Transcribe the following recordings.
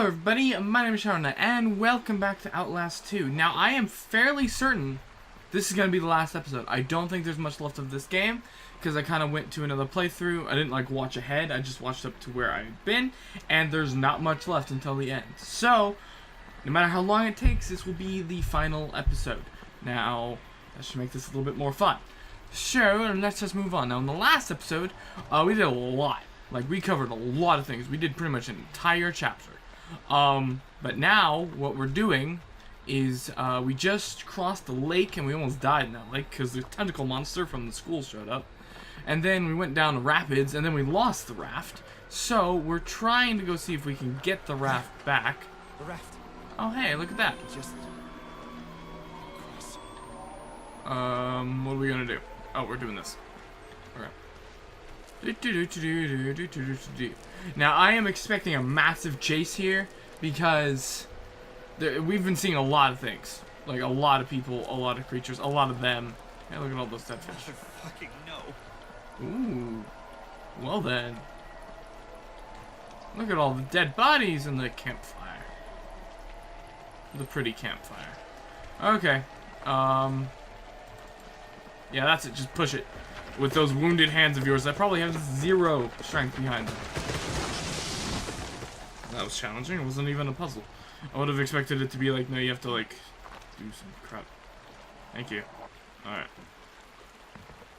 Hello everybody, my name is Sharon and welcome back to Outlast 2. Now I am fairly certain this is going to be the last episode. I don't think there's much left of this game because I kind of went to another playthrough. I didn't like watch ahead, I just watched up to where I had been, and there's not much left until the end. So, no matter how long it takes, this will be the final episode. Now, that should make this a little bit more fun. So, let's just move on. Now in the last episode, we did a lot. Like, we covered a lot of things. We did pretty much an entire chapter. But now, what we're doing is, we just crossed the lake and we almost died in that lake because the tentacle monster from the school showed up. And then we went down the rapids and then we lost the raft. So, we're trying to go see if we can get the raft back. The raft. Oh, hey, look at that. Just cross. What are we gonna do? Oh, we're doing this. Now I am expecting a massive chase here because we've been seeing a lot of things, like a lot of people, a lot of creatures, a lot of them. Hey, look at all those dead fish. I fucking know. Ooh, well then. Look at all the dead bodies in the campfire. The pretty campfire. Okay. Yeah, that's it. Just push it. With those wounded hands of yours that probably have zero strength behind them. That was challenging. It wasn't even a puzzle. I would have expected it to be like, no, you have to like do some crap. Thank you. Alright.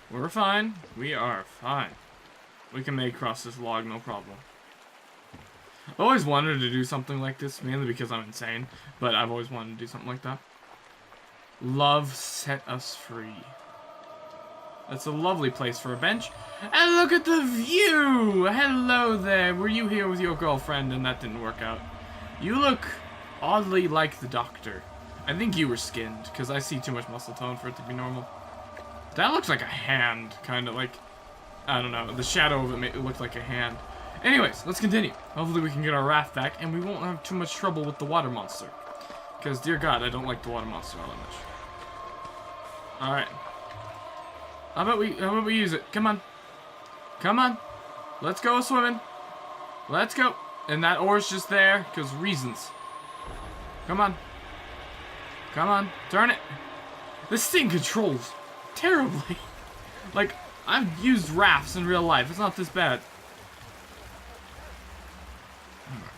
We're fine. We are fine. We can make across this log, no problem. I've always wanted to do something like this, mainly because I'm insane, but I've always wanted to do something like that. Love set us free. That's a lovely place for a bench. And look at the view! Hello there. Were you here with your girlfriend and that didn't work out? You look oddly like the doctor. I think you were skinned, because I see too much muscle tone for it to be normal. That looks like a hand, kind of like, I don't know, the shadow of it looked like a hand. Anyways, let's continue. Hopefully we can get our raft back, and we won't have too much trouble with the water monster. Because, dear God, I don't like the water monster all that much. Alright. How about we use it? Come on. Come on. Let's go swimming. Let's go. And that oar's just there because reasons. Come on. Come on. Turn it. This thing controls terribly. Like, I've used rafts in real life. It's not this bad.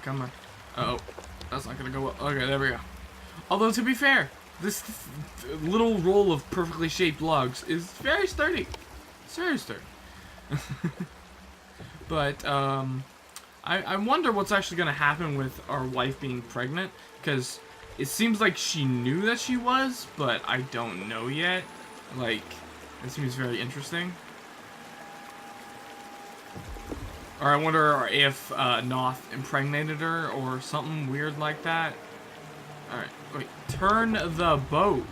Come on. Uh-oh. That's not going to go well. Okay, there we go. Although, to be fair, this little roll of perfectly shaped logs is very sturdy. It's very sturdy. But, I wonder what's actually going to happen with our wife being pregnant. Because it seems like she knew that she was, but I don't know yet. Like, it seems very interesting. Or I wonder if Noth impregnated her or something weird like that. Alright, wait. Turn the boat.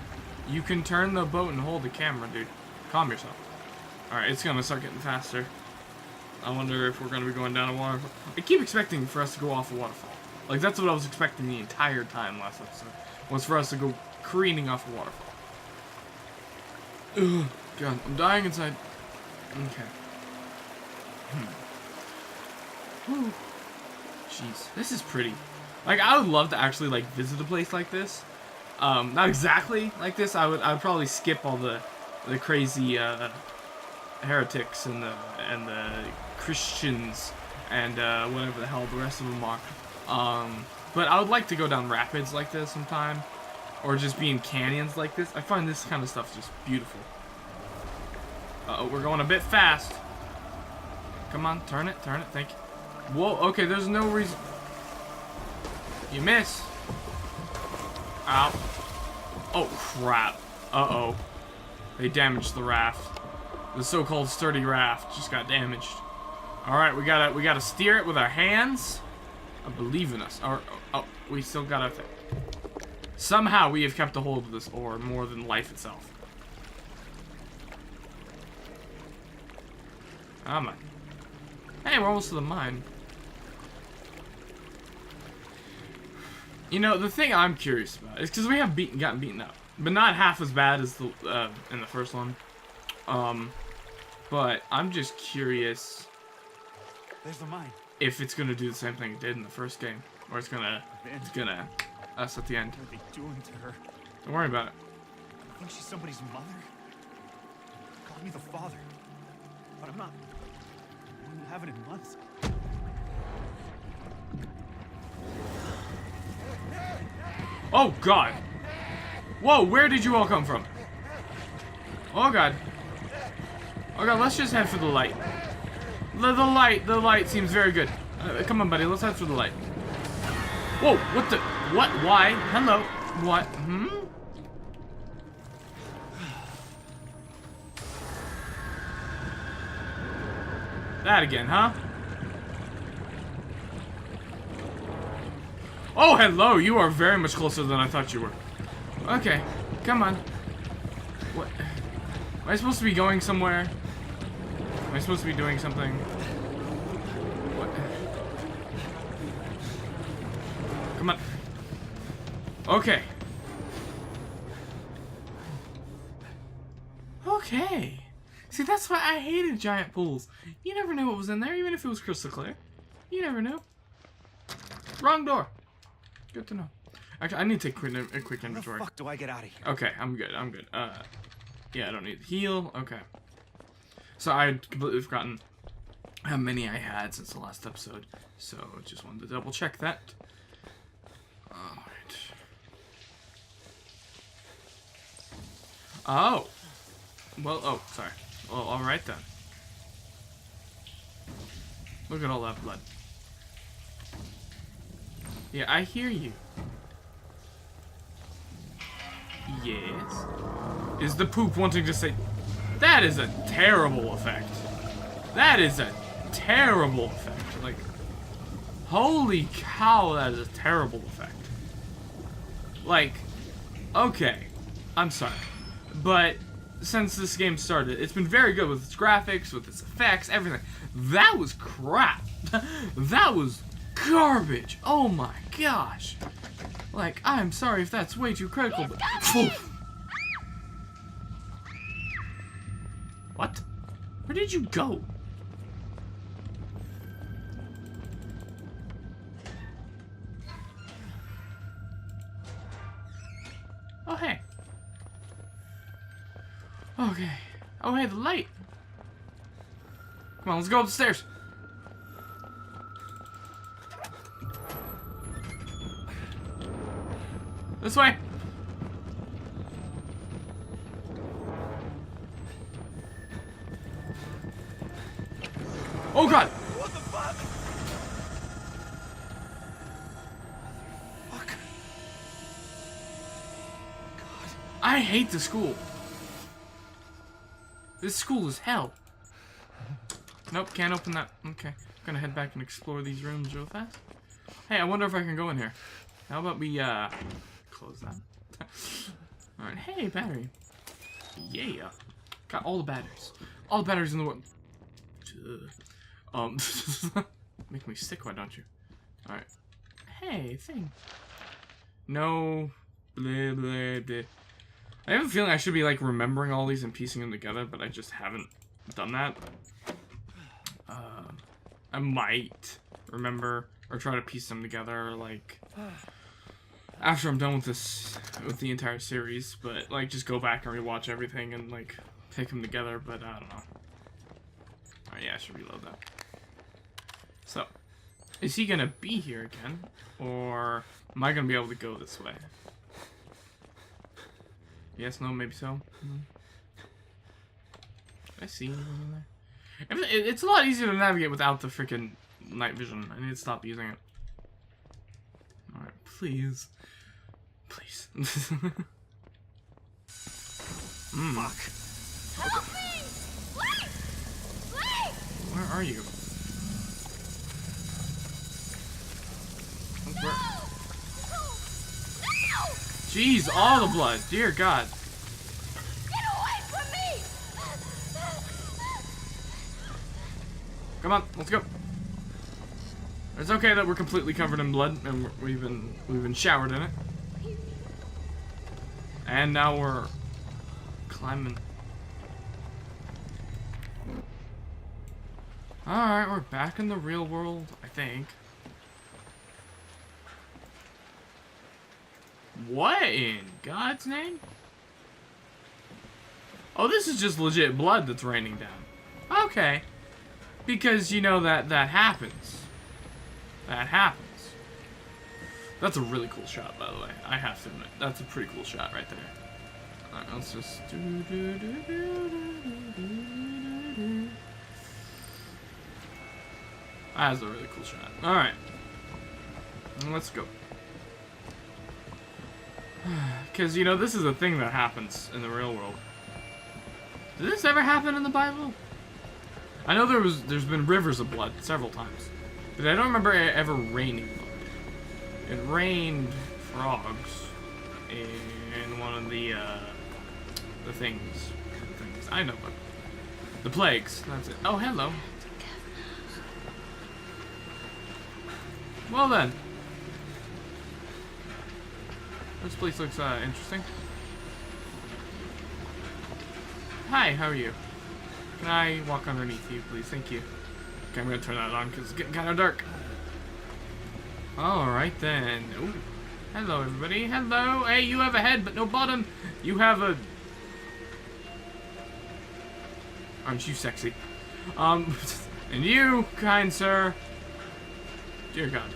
You can turn the boat and hold the camera, dude. Calm yourself. Alright, it's gonna start getting faster. I wonder if we're gonna be going down a waterfall. I keep expecting for us to go off a waterfall. Like, that's what I was expecting the entire time last episode. Was for us to go careening off a waterfall. Ugh, God, I'm dying inside. Okay. Whew. Jeez, this is pretty. Like, I would love to actually, like, visit a place like this. Not exactly like this. I would probably skip all the crazy, heretics and the Christians and, whatever the hell the rest of them are. But I would like to go down rapids like this sometime. Or just be in canyons like this. I find this kind of stuff just beautiful. Uh-oh, we're going a bit fast. Come on, turn it, thank you. Whoa, okay, there's no reason. You miss. Ow. Oh, crap. Uh-oh. They damaged the raft. The so-called sturdy raft just got damaged. Alright, we gotta steer it with our hands. I believe in us. Oh, we still got our thing. Somehow we have kept a hold of this oar more than life itself. Come on. Hey, we're almost to the mine. You know, the thing I'm curious about is because we have gotten beaten up, but not half as bad as the in the first one. But I'm just curious There's the mine. if it's gonna do the same thing it did in the first game. Or it's gonna us at the end. What are they doing to her? Don't worry about it. I think she's somebody's mother. Call me the father. But I'm not. I haven't in months. Oh God! Whoa, where did you all come from? Oh God. Oh God, let's just head for the light. The light seems very good. Come on, buddy, let's head for the light. Whoa, what the? What? Why? Hello? What? Hmm? That again, huh? Oh, hello, you are very much closer than I thought you were. Okay, come on. What? Am I supposed to be going somewhere? Am I supposed to be doing something? What? Come on. Okay. Okay. See, that's why I hated giant pools. You never knew what was in there, even if it was crystal clear. You never knew. Wrong door. Good to know. Actually, I need to take a quick inventory. How the fuck do I get out of here? Okay, I'm good. I'm good. Yeah, I don't need to heal. Okay. So I had completely forgotten how many I had since the last episode. So just wanted to double check that. Alright. Oh. Well, oh, sorry. Well, alright then. Look at all that blood. Yeah, I hear you. Yes. Is the poop wanting to say... That is a terrible effect. That is a terrible effect. Like, holy cow, that is a terrible effect. Like, okay. I'm sorry. But since this game started, it's been very good with its graphics, with its effects, everything. That was crap. That was garbage. Oh my gosh. Like, I'm sorry if that's way too critical, but... What? Where did you go? Oh, hey. Okay. Oh, hey, the light. Come on, let's go up the stairs. This way. Oh God! What the fuck? Fuck. God. I hate the school. This school is hell. Nope, can't open that. Okay, I'm gonna head back and explore these rooms real fast. Hey, I wonder if I can go in here. How about we close that? All right. Hey, battery. Yeah. Got all the batteries. All the batteries in the world. Make me sick, why don't you? Alright. Hey, thing. No. Blah, blah, blah. I have a feeling I should be, like, remembering all these and piecing them together, but I just haven't done that. I might remember or try to piece them together, like, after I'm done with this, with the entire series, but, like, just go back and rewatch everything and, like, pick them together, but I don't know. Alright, yeah, I should reload that. So, is he gonna be here again? Or am I gonna be able to go this way? Yes, no, maybe so. Did I see anything in there? It's a lot easier to navigate without the freaking night vision. I need to stop using it. Alright, please. Please. Fuck. Help me! Please! Please! Where are you? No! Where? No! Jeez, all the blood. Dear God. Get away from me! Come on, let's go. It's okay that we're completely covered in blood and we've been showered in it. And now we're climbing. Alright, we're back in the real world, I think. What in God's name? Oh, this is just legit blood that's raining down. Okay. Because, you know, that happens. That happens. That's a really cool shot, by the way. I have to admit. That's a pretty cool shot right there. Alright, let's just... That's a really cool shot. Alright. Let's go. Because, you know, this is a thing that happens in the real world. Did this ever happen in the Bible? I know there's been rivers of blood several times. But I don't remember it ever raining blood. It rained frogs in one of the things. I know what. The plagues. That's it. Oh, hello. Well then. This place looks interesting. Hi, how are you? Can I walk underneath you, please? Thank you. Okay, I'm gonna turn that on because it's getting kind of dark. Alright then. Ooh. Hello, everybody. Hello. Hey, you have a head, but no bottom. You have a... Aren't you sexy? And you, kind sir. Dear God.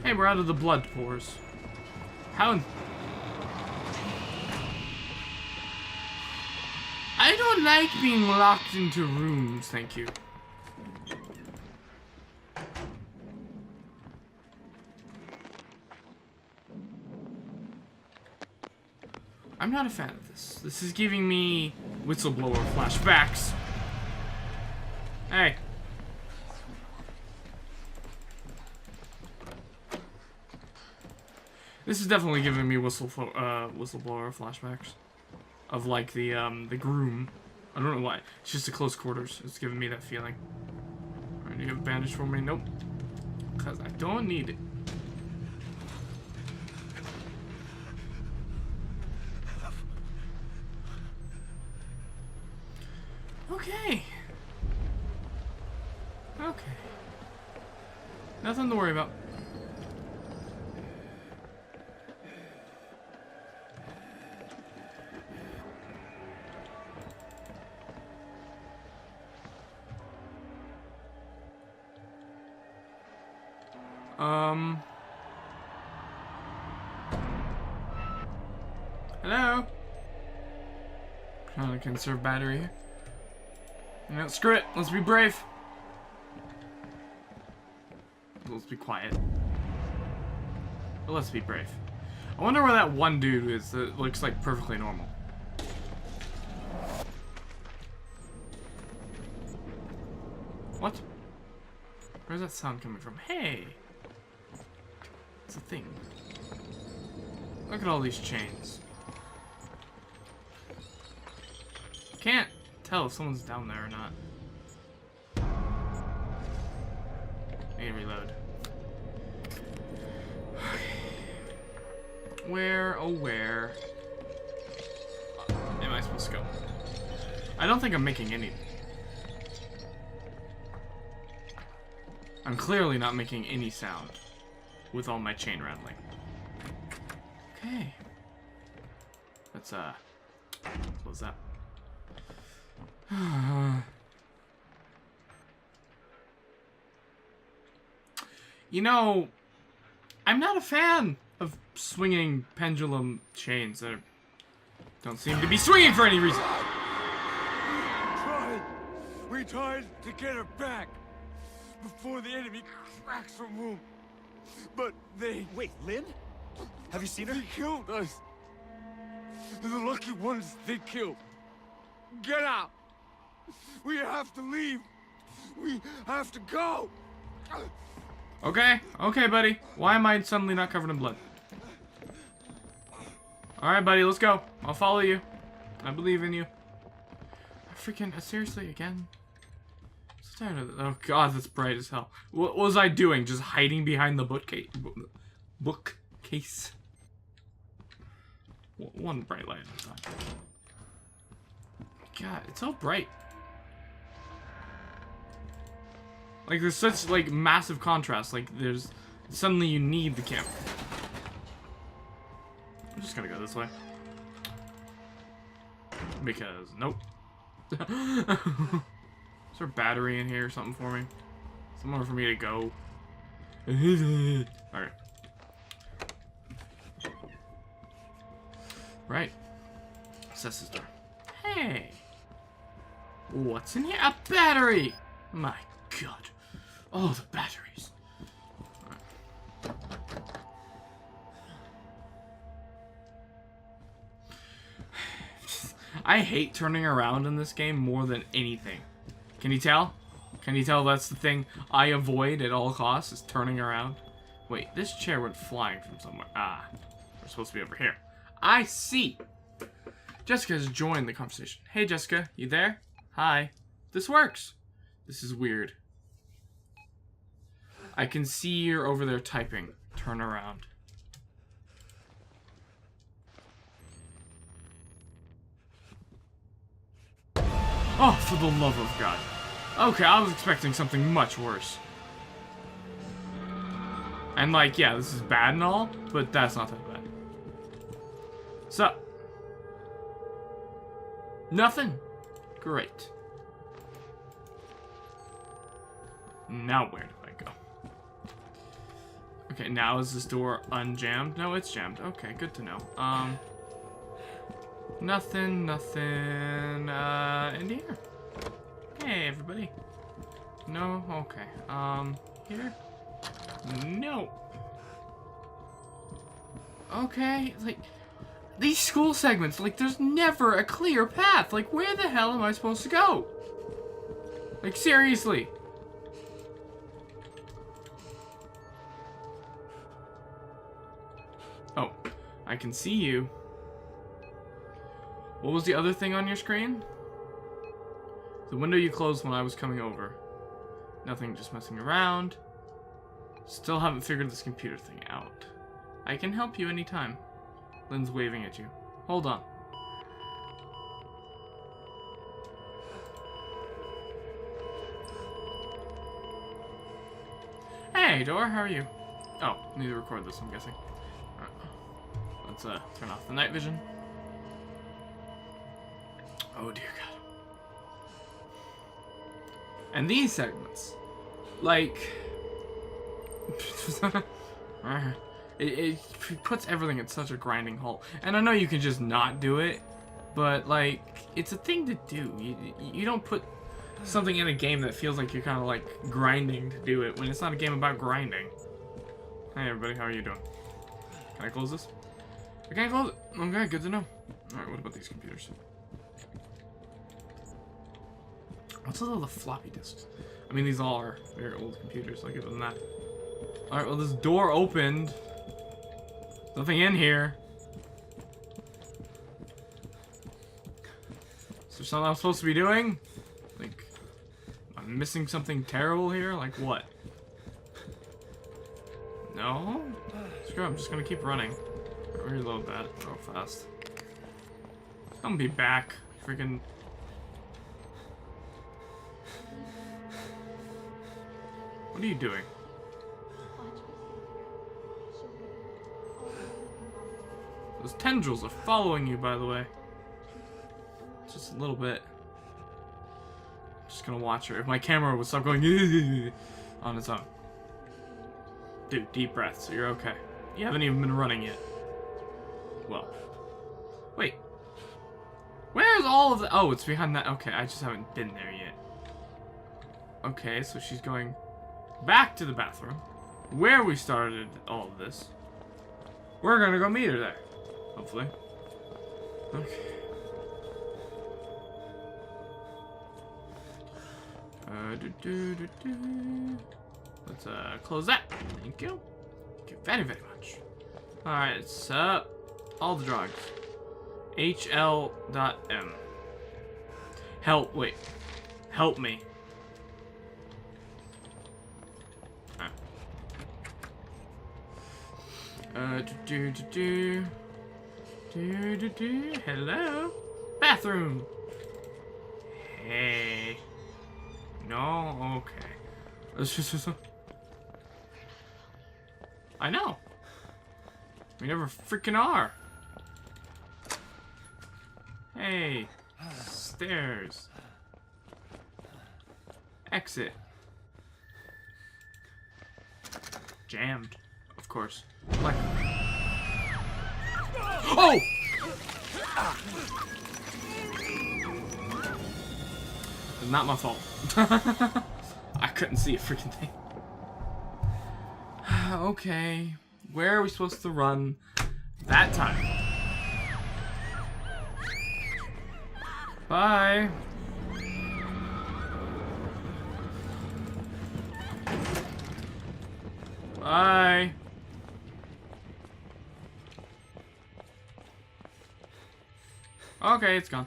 Hey, we're out of the blood pores. How... I don't like being locked into rooms, thank you. I'm not a fan of this. This is giving me whistleblower flashbacks. Hey. This is definitely giving me whistleblower flashbacks. Of like the groom. I don't know why. It's just a close quarters. It's giving me that feeling. Alright, do you have a bandage for me? Nope. Because I don't need it. Okay. Okay. Nothing to worry about. Hello? Trying to conserve battery here. You know, screw it. Let's be brave. Let's be quiet. But let's be brave. I wonder where that one dude is that looks like perfectly normal. What? Where's that sound coming from? Hey! It's a thing. Look at all these chains. Can't tell if someone's down there or not. Need to reload. Where, oh where am I supposed to go? I don't think I'm making any. I'm clearly not making any sound with all my chain rattling. Okay. Let's close that. You know, I'm not a fan of swinging pendulum chains that don't seem to be swinging for any reason. We tried to get her back before the enemy cracks from room. But they... Wait, Lynn? Have you seen her? They killed us. The lucky ones they killed. Get out. We have to leave. We have to go. Okay, okay, buddy. Why am I suddenly not covered in blood? Alright, buddy, let's go. I'll follow you. I believe in you. Freaking, seriously, again? So tired of this. Oh god, that's bright as hell. What was I doing? Just hiding behind the bookcase? Bookcase? One bright light at a time. God, it's so bright. Like, there's such, like, massive contrast. Like, there's... Suddenly you need the camera. just gonna go this way. Because, nope. Is there a battery in here or something for me? Somewhere for me to go? Alright. Right. Assess this door. Hey! What's in here? A battery! My god. Oh, the batteries. I hate turning around in this game more than anything. Can you tell? Can you tell that's the thing I avoid at all costs, is turning around? Wait, this chair went flying from somewhere. Ah, we're supposed to be over here. I see! Jessica's joined the conversation. Hey, Jessica, you there? Hi. This works. This is weird. I can see you're over there typing. Turn around. Oh, for the love of God. Okay, I was expecting something much worse. And like, yeah, this is bad and all, but that's not that bad. So. Nothing. Great. Now where do I go? Okay, now is this door unjammed? No, it's jammed. Okay, good to know. Nothing in here. Hey, everybody. No? Okay. Here? No. Okay, like, these school segments, like, there's never a clear path. Like, where the hell am I supposed to go? Like, seriously. Oh, I can see you. What was the other thing on your screen? The window you closed when I was coming over. Nothing, just messing around. Still haven't figured this computer thing out. I can help you anytime. Lynn's waving at you. Hold on. Hey, Dora, how are you? Oh, need to record this, I'm guessing. Alright. Let's turn off the night vision. Oh dear God. And these segments, like, it puts everything at such a grinding halt. And I know you can just not do it, but like, it's a thing to do. You don't put something in a game that feels like you're kind of like grinding to do it when it's not a game about grinding. Hey everybody, how are you doing? Can I close this? I can't close it. Okay, good to know. Alright, what about these computers? What's with all the floppy disks? I mean, these all are very old computers, I'll give them that. Alright, well, this door opened. Nothing in here. Is there something I'm supposed to be doing? Like, I'm missing something terrible here? Like what? No? Screw it, I'm just gonna keep running. Reload that real fast. I'm gonna be back. Freaking. What are you doing? Those tendrils are following you, by the way. Just a little bit. Just gonna watch her. If my camera would stop going on its own. Dude, deep breath, so you're okay. You haven't even been running yet. Well. Wait. Where's all of the... Oh, it's behind that... Okay, I just haven't been there yet. Okay, so she's going back to the bathroom, where we started all of this. We're gonna go meet her there. Hopefully. Okay. Let's close that. Thank you. Thank you very, very much. Alright, it's all the drugs. HL.M. Help, wait. Help me. Hello? Bathroom! Hey. No? Okay. Let's just... I know. We never freaking are. Hey. Stairs. Exit. Jammed. Of course. Like. Oh! It's not my fault. I couldn't see a freaking thing. Okay. Where are we supposed to run that time? Bye. Bye. Okay, it's gone.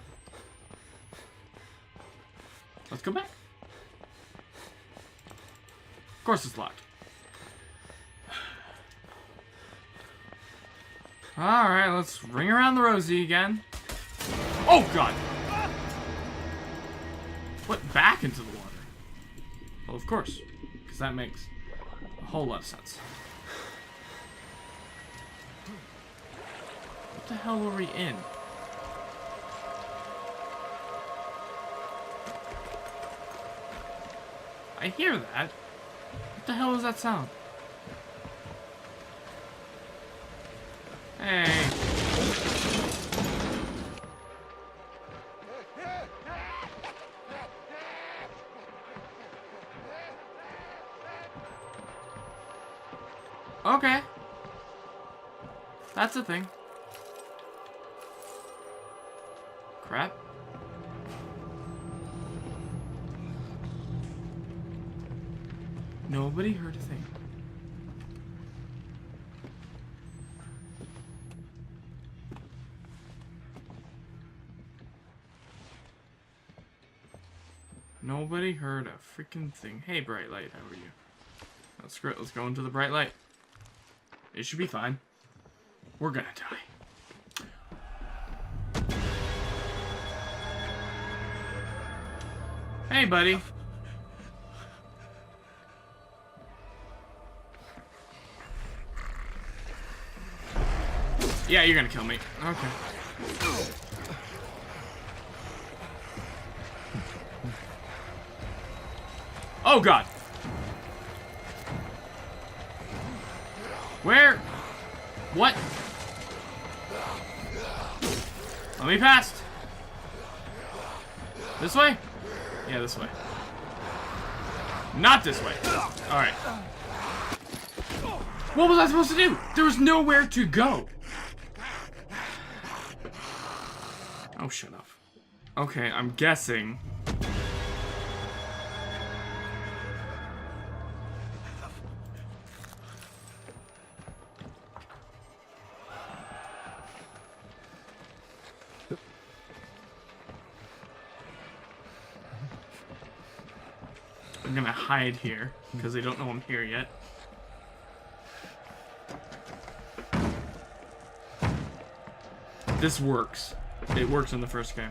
Let's go back. Of course it's locked. Alright, let's ring around the rosy again. Oh, God! What, back into the water? Well, of course. Because that makes a whole lot of sense. What the hell were we in? I hear that. What the hell is that sound? Hey. Okay. That's a thing. Crap. Nobody heard a thing. Nobody heard a freaking thing. Hey, bright light, how are you? That's great. Let's go into the bright light. It should be fine. We're gonna die. Hey, buddy. Yeah, you're gonna kill me. Okay. Oh, God. Where? What? Let me past. This way? Yeah, this way. Not this way. Alright. What was I supposed to do? There was nowhere to go. Oh, shut up. Okay, I'm guessing. I'm gonna hide here, because they don't know I'm here yet. This works. It works in the first game.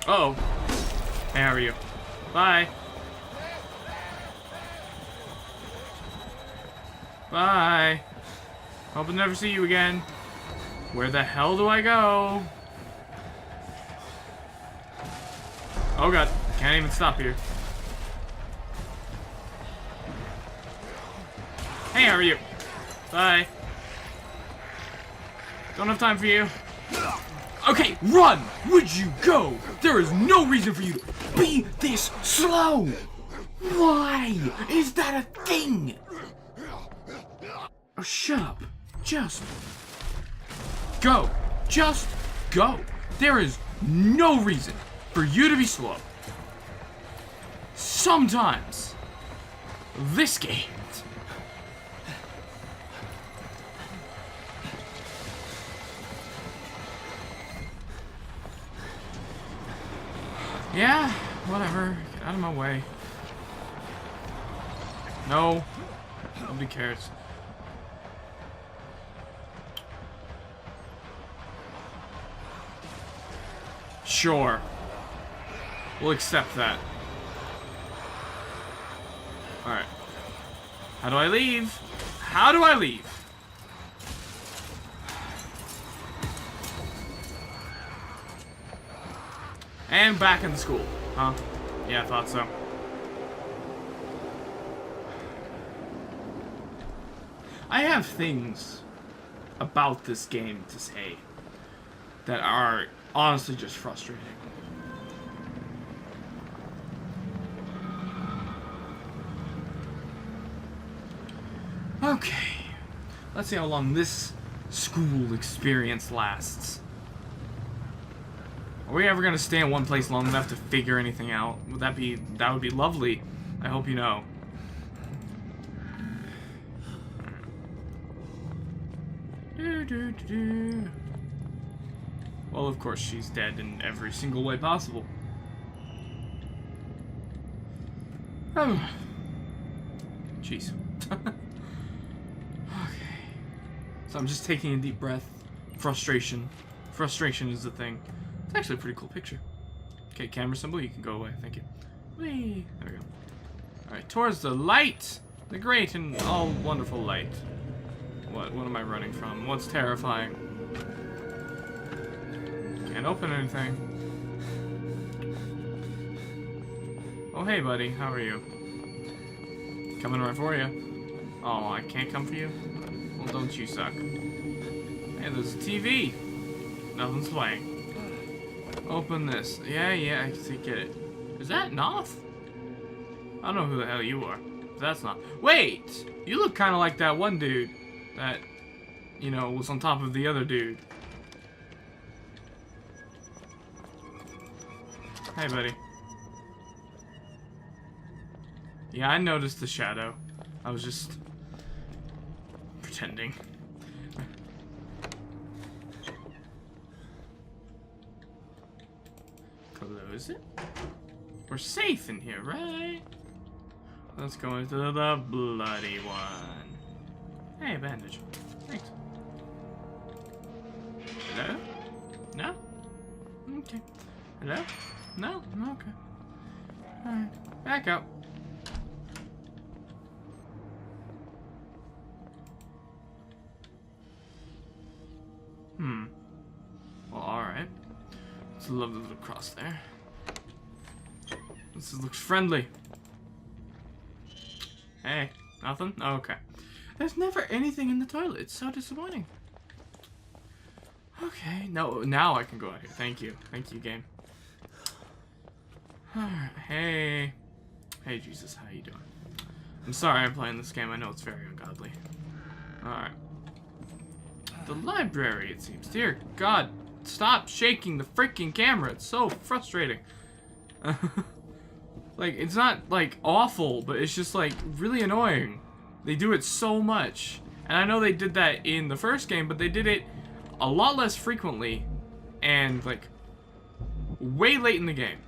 Uh-oh. Hey, how are you? Bye. Bye. Hope to never see you again. Where the hell do I go? Oh, God. Can't even stop here. Hey, how are you? Bye. Don't have time for you. Okay, run! Would you go? There is no reason for you to be this slow! Why is that a thing? Oh, shut up. Just go. Just go. There is no reason for you to be slow. Sometimes this game. Yeah, whatever. Get out of my way. No. Nobody cares. Sure. We'll accept that. Alright. How do I leave? How do I leave? And back in the school. Huh? Yeah, I thought so. I have things about this game to say that are honestly just frustrating. Okay. Let's see how long this school experience lasts. Are we ever gonna stay in one place long enough to figure anything out? That would be lovely. I hope you know. Well, of course, she's dead in every single way possible. Oh. Jeez. Okay. So I'm just taking a deep breath. Frustration. Frustration is the thing. It's actually a pretty cool picture. Okay, camera symbol, you can go away. Thank you. Whee! There we go. Alright, towards the light! The great and all wonderful light. What am I running from? What's terrifying? Can't open anything. Oh, hey, buddy. How are you? Coming right for you. Oh, I can't come for you? Well, don't you suck. Hey, there's a TV. Nothing's playing. Open this. Yeah, I see, get it. Is that Noth? I don't know who the hell you are. That's not. Wait! You look kind of like that one dude that, you know, was on top of the other dude. Hey, buddy. Yeah, I noticed the shadow. I was just pretending. Close it. We're safe in here, right? Let's go into the bloody one. Hey, bandage. Thanks. Hello? No? Okay. Hello? No? Okay. Alright. Back out. Well, alright. It's a lovely little cross there. This looks friendly. Hey, nothing? Oh, okay. There's never anything in the toilet. It's so disappointing. Okay, no, now I can go out here. Thank you. Thank you, game. Alright, hey. Hey, Jesus, how you doing? I'm sorry I'm playing this game. I know it's very ungodly. Alright. The library, it seems. Dear God, stop shaking the freaking camera. It's so frustrating. Like, it's not, like, awful, but it's just, like, really annoying. They do it so much. And I know they did that in the first game, but they did it a lot less frequently and, like, way late in the game.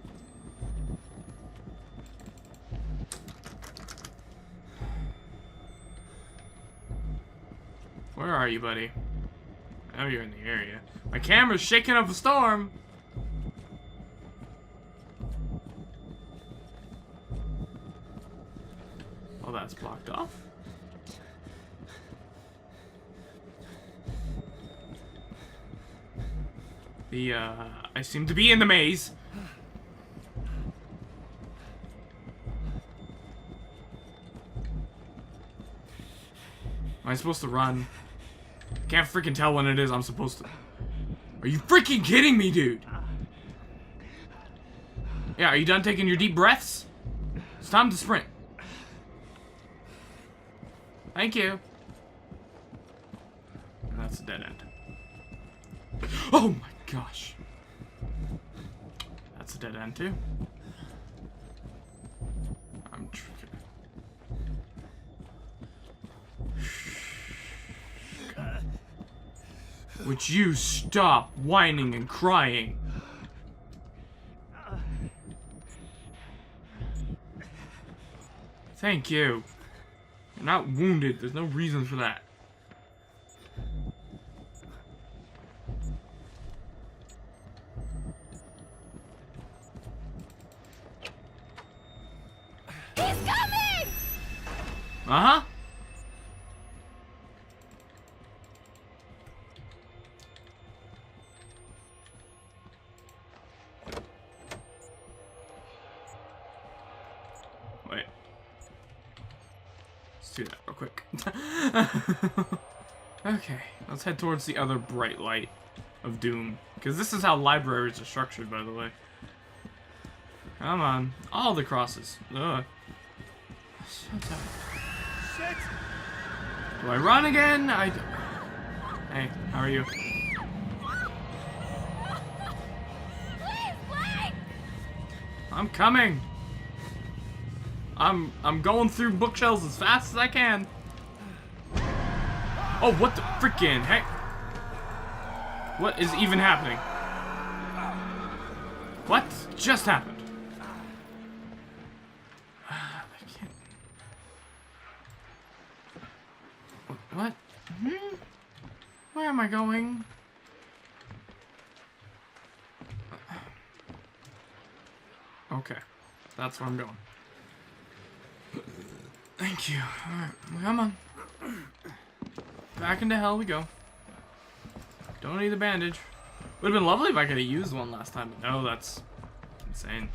Where are you, buddy? I know you're in the area. My camera's shaking up a storm! Oh, that's blocked off. I seem to be in the maze. Am I supposed to run? I can't freaking tell when it is I'm supposed to. Are you freaking kidding me, dude? Yeah, are you done taking your deep breaths? It's time to sprint. Thank you. And that's a dead end. Oh my gosh. That's a dead end too. I'm Would you stop whining and crying? Thank you. You're not wounded. There's no reason for that. He's coming! Uh-huh. Wait. Let's do that real quick. Okay, let's head towards the other bright light of doom. Because this is how libraries are structured, by the way. Come on. All the crosses. Ugh. So tired. Shit! Do I run again? Hey, how are you? Please, Blake! I'm coming. I'm going through bookshelves as fast as I can. Oh, what the freaking heck? What is even happening? What just happened? I can't. What? Where am I going? Okay, that's where I'm going. Thank you. Alright, come on. Back into hell we go. Don't need the bandage. Would have been lovely if I could have used one last time, but no, that's insane.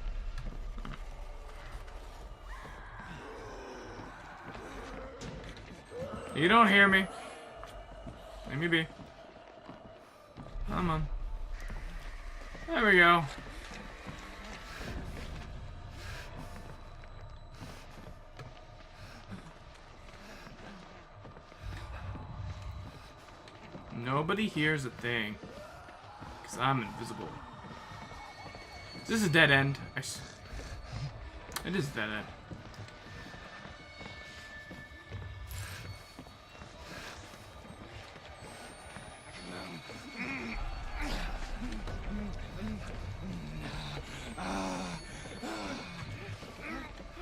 You don't hear me. Let me be. Come on. There we go. Nobody hears a thing. Because I'm invisible. Is this a dead end? It is a dead end.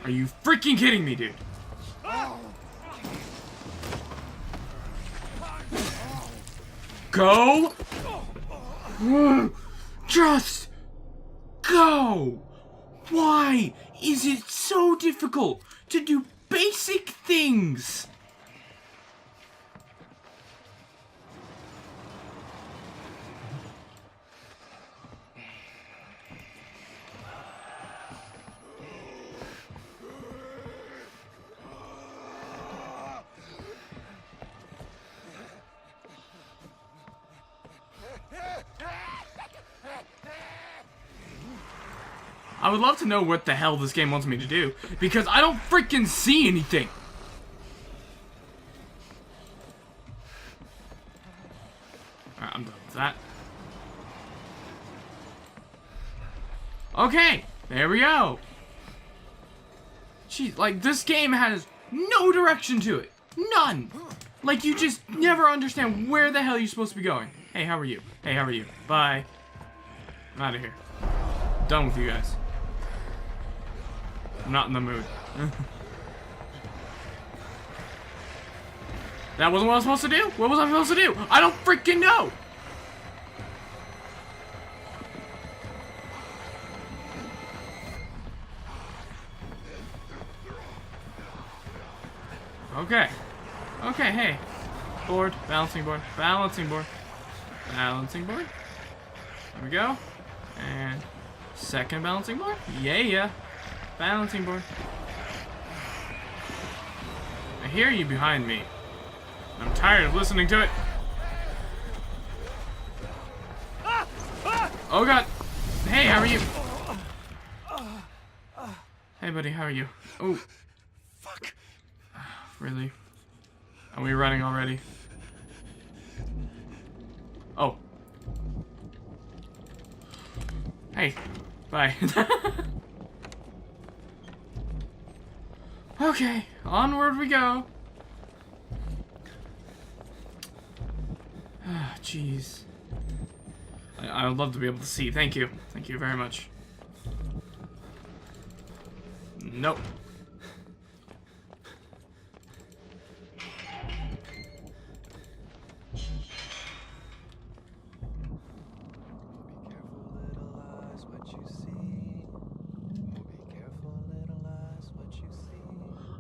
Are you freaking kidding me, dude? Go! Just go! Why is it so difficult to do basic things? I would love to know what the hell this game wants me to do, because I don't freaking see anything. Alright, I'm done with that. Okay, there we go. Jeez, like, this game has no direction to it. None. Like, you just never understand where the hell you're supposed to be going. Hey, how are you? Hey, how are you? Bye. I'm out of here. Done with you guys. I'm not in the mood. That wasn't what I was supposed to do? What was I supposed to do? I don't freaking know! Okay. Okay, hey. Board, balancing board, balancing board. Balancing board. There we go. And second balancing board. Yeah. Balancing board. I hear you behind me. I'm tired of listening to it. Oh god. Hey, how are you? Hey buddy, how are you? Oh. Fuck. Really? Are we running already? Oh. Hey. Bye. Okay, onward we go. Ah, jeez. I would love to be able to see. Thank you. Thank you very much. Nope.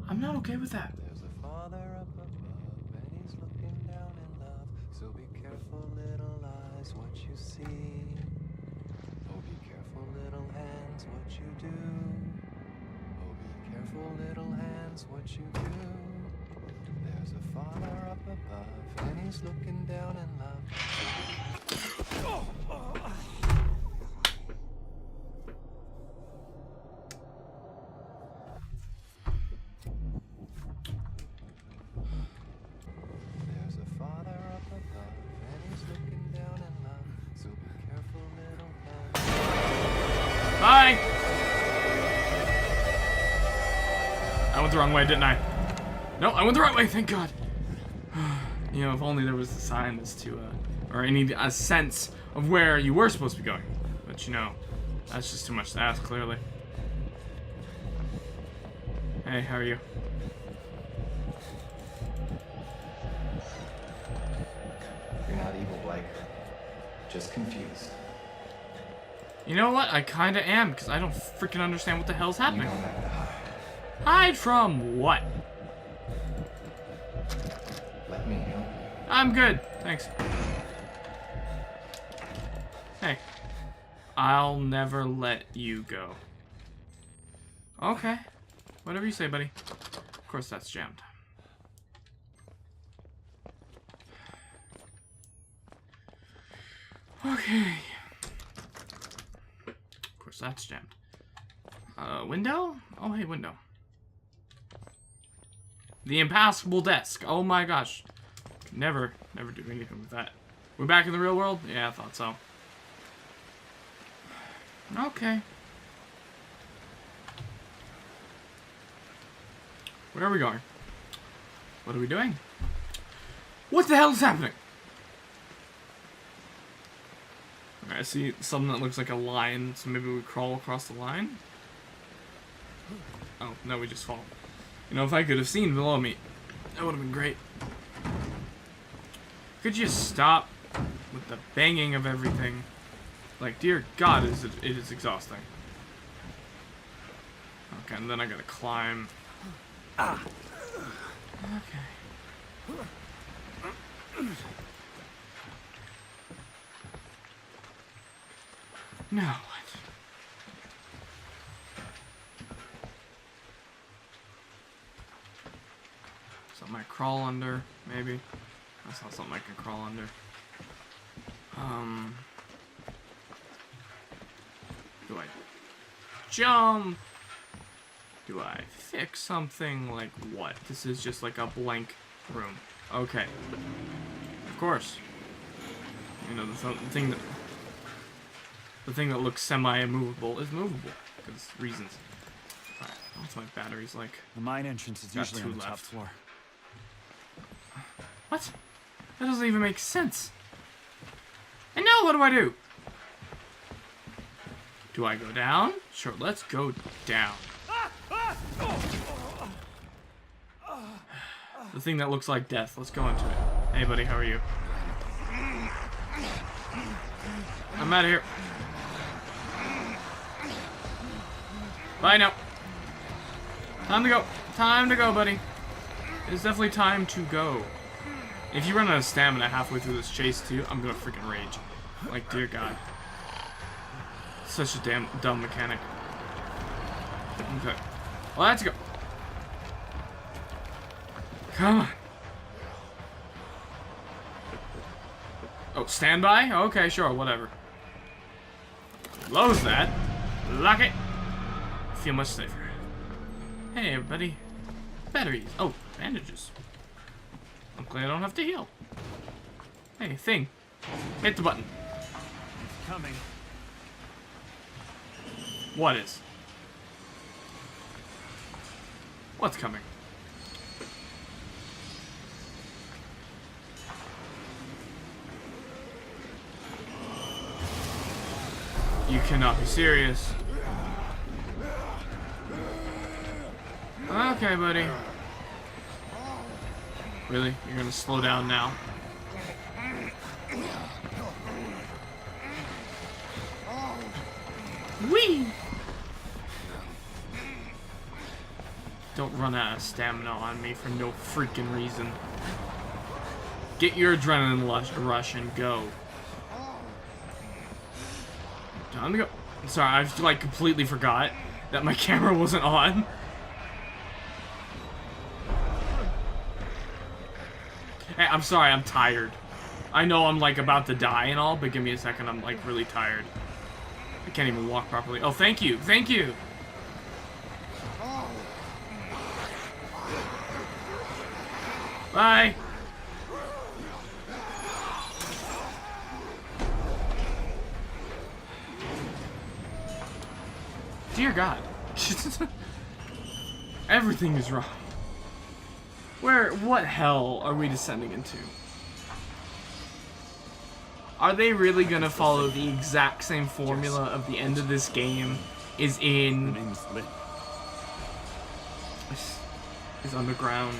I'm not okay with that. hands, what you do. Oh, be careful, little hands, what you do. There's a Father up above, and he's looking down in love. There's a Father up above, and he's looking down in love. So be careful, little hands. Bye! I went the wrong way, didn't I? No, I went the right way, thank God. You know, if only there was a sign as to, or a sense of where you were supposed to be going. But you know, that's just too much to ask, clearly. Hey, how are you? You're not evil, Blake. Just confused. You know what? I kinda am, because I don't freaking understand what the hell's You happening. don't have to hide. Hide from what? Let me help you. I'm good, thanks. Hey. I'll never let you go. Okay. Whatever you say, buddy. Of course that's jammed. Okay. Of course that's jammed. Window? Oh, hey, window. The impassable desk. Oh my gosh. Never do anything with that. We're back in the real world? Yeah, I thought so. Okay. Where are we going? What are we doing? What the hell is happening? Okay, I see something that looks like a line, so maybe we crawl across the line? Oh, no, we just fall. You know, if I could have seen below me, that would have been great. Could you stop with the banging of everything? Like, dear God, it is exhausting. Okay, and then I gotta climb. Okay. Now what? Something I crawl under, maybe. That's not something I can crawl under. Do I jump? Do I fix something? Like what? This is just like a blank room. Okay. Of course. You know, the thing that looks semi-immovable is movable because reasons. Alright, what's my batteries like? The mine entrance is Got usually two on the top left. floor. What? That doesn't even make sense. And now what do I do? Do I go down? Sure, let's go down. The thing that looks like death. Let's go into it. Hey, buddy, how are you? I'm out of here. Bye now. Time to go. Time to go, buddy. It's definitely time to go. If you run out of stamina halfway through this chase, too, I'm gonna freaking rage. Like, dear God. Such a damn dumb mechanic. Okay. Well, let's go. Come on. Oh, standby? Okay, sure, whatever. Close that. Lock it. Feel much safer. Hey, everybody. Batteries. Oh, bandages. I'm glad I don't have to heal. Hey, thing. Hit the button. Coming. What is? What's coming? You cannot be serious. Okay, buddy. Really? You're gonna slow down now? Whee! Don't run out of stamina on me for no freaking reason. Get your adrenaline rush and go. Time to go. Sorry, I like completely forgot that my camera wasn't on. Hey, I'm sorry, I'm tired. I know I'm like about to die and all, but give me a second, I'm like really tired. I can't even walk properly. Oh, thank you, thank you! Bye! Dear God. Everything is wrong. What hell are we descending into? Are they really gonna follow the exact same formula of the end of this game is in... name's Lynn. is underground.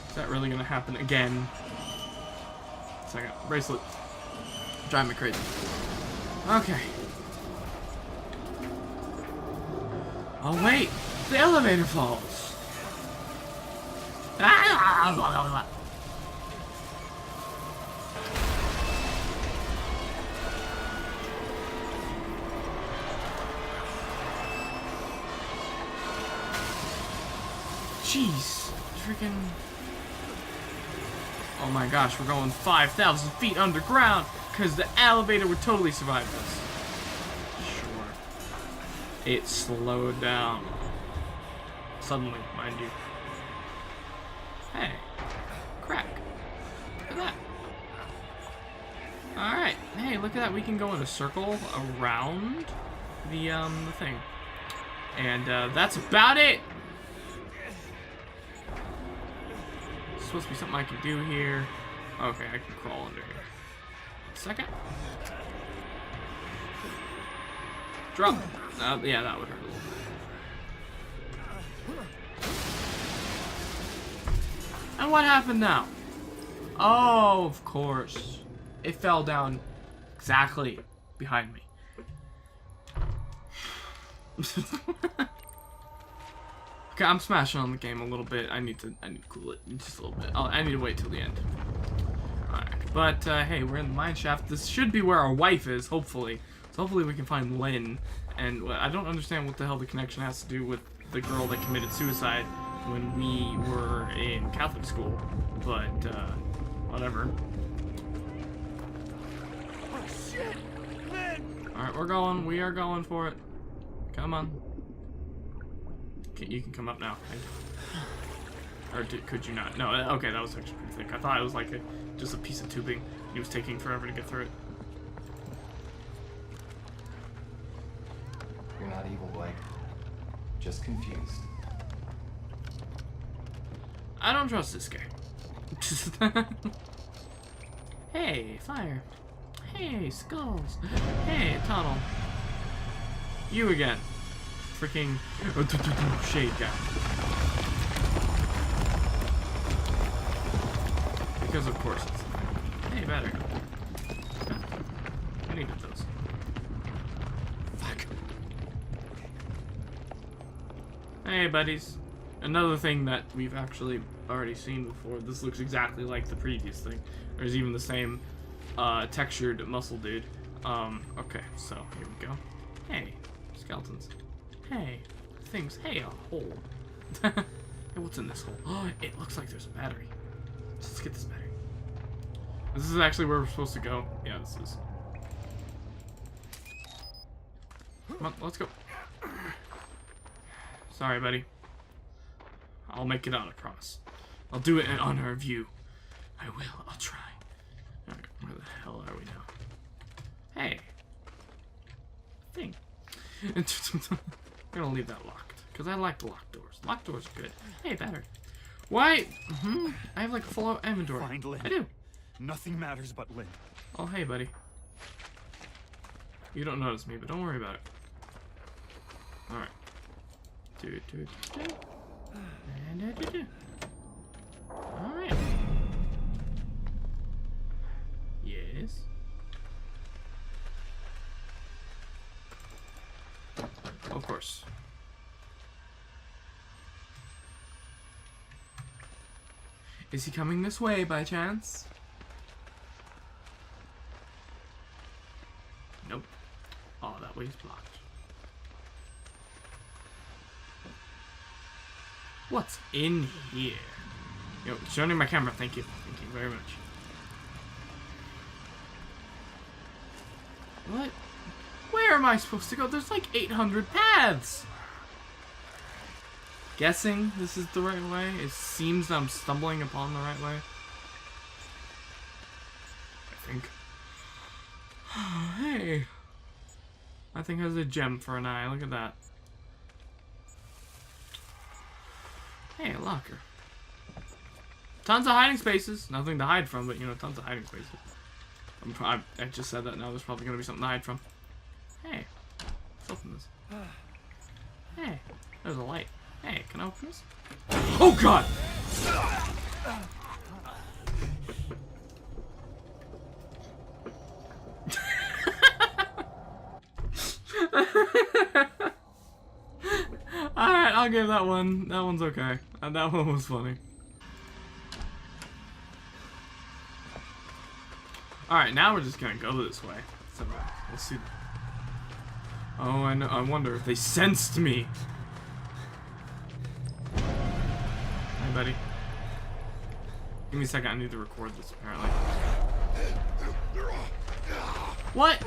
Is that really gonna happen again? Second. Bracelet. Drive me crazy. Okay. Oh wait! The elevator falls! Ah! Jeez. Freaking... Oh my gosh, we're going 5,000 feet underground because the elevator would totally survive this. Sure. It slowed down. Suddenly, mind you. Hey. Crack. Look at that. Alright. Hey, look at that. We can go in a circle around the thing. And, that's about it! Supposed to be something I can do here. Okay, I can crawl under here. Second. Drop. Yeah, that would hurt a little bit. And what happened now? Oh, of course. It fell down exactly behind me. Okay, I'm smashing on the game a little bit. I need to cool it just a little bit. I need to wait till the end. Alright, but hey, we're in the mine shaft. This should be where our wife is, hopefully. So hopefully we can find Lynn. And I don't understand what the hell the connection has to do with the girl that committed suicide when we were in Catholic school. But whatever. Oh shit! Lynn! Alright, we're going. We are going for it. Come on. You can come up now. Or could you not? No, okay, that was actually pretty thick. I thought it was like just a piece of tubing. He was taking forever to get through it. You're not evil, Blake. Just confused. I don't trust this guy. Hey, fire. Hey, skulls. Hey, tunnel. You again. Freaking shade guy. Because of course it's... Hey, better. I needed those. Fuck. Hey, buddies. Another thing that we've actually already seen before. This looks exactly like the previous thing. There's even the same textured muscle dude. Okay, so here we go. Hey, skeletons. Hey, things. Hey, a hole. Hey, what's in this hole? Oh, it looks like there's a battery. Let's get this battery. This is actually where we're supposed to go. Yeah, this is. Come on, let's go. Sorry, buddy. I'll make it out, I promise. I'll do it in honor of you. I will. I'll try. Alright, where the hell are we now? Hey. Thing. I'm gonna leave that locked, because I like locked doors. Locked doors are good. Hey, battery. Why? I have like a full inventory. Find Lynn. I do. Nothing matters but Lynn. Oh, hey, buddy. You don't notice me, but don't worry about it. Alright. Alright. Yes. Of course. Is he coming this way by chance? Nope. Oh, that What's in here? Yo, show me my camera. Thank you. Thank you very much. What? Where am I supposed to go? There's like 800 paths. Guessing this is the right way. It seems I'm stumbling upon the right way. I think. Hey. I think there's a gem for an eye. Look at that. Hey, a locker. Tons of hiding spaces. Nothing to hide from, but you know, tons of hiding spaces. I just said that now. There's probably going to be something to hide from. Hey. Let's open this. Hey. There's a light. Hey, can I open this? Oh, God! Alright, I'll give that one. That one's okay. That one was funny. Alright, now we're just gonna go this way. So, we'll see. Oh, I know. I wonder if they sensed me. Hey, buddy. Give me a second. I need to record this, apparently. What?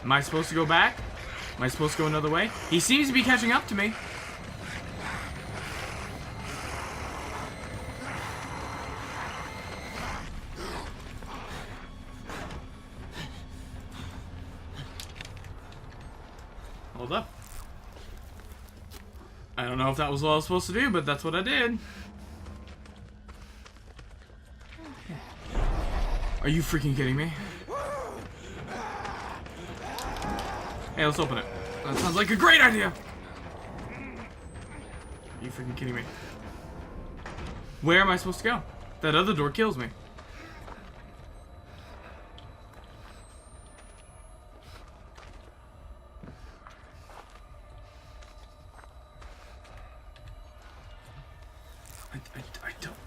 Am I supposed to go back? Am I supposed to go another way? He seems to be catching up to me. Hold up. I don't know if that was what I was supposed to do, but that's what I did. Are you freaking kidding me? Hey, let's open it. That sounds like a great idea! Are you freaking kidding me? Where am I supposed to go? That other door kills me.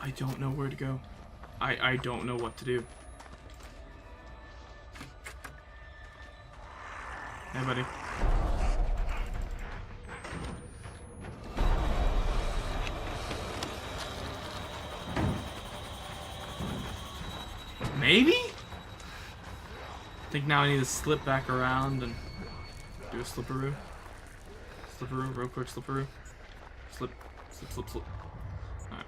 I don't know where to go. I don't know what to do. Hey, buddy. Maybe? I think now I need to slip back around and do a slipperoo. Slipperoo, real quick slipperoo. Slip, slip, slip, slip. Alright.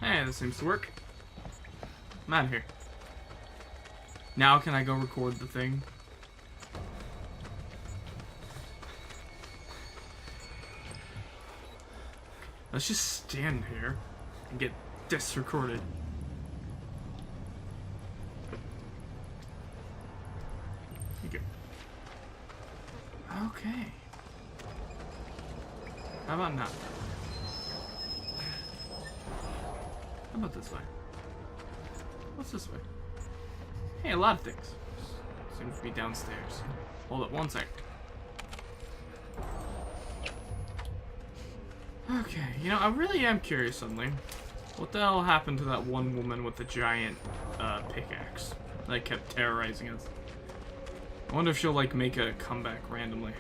Hey, this seems to work. I'm out of here. Now can I go record the thing? Let's just stand here and get this recorded. Thank you. Okay. How about now? How about this way? What's this way? Hey, a lot of things. Seems to be downstairs. Hold up one sec. Okay, you know, I really am curious suddenly. What the hell happened to that one woman with the giant pickaxe that kept terrorizing us? I wonder if she'll like make a comeback randomly.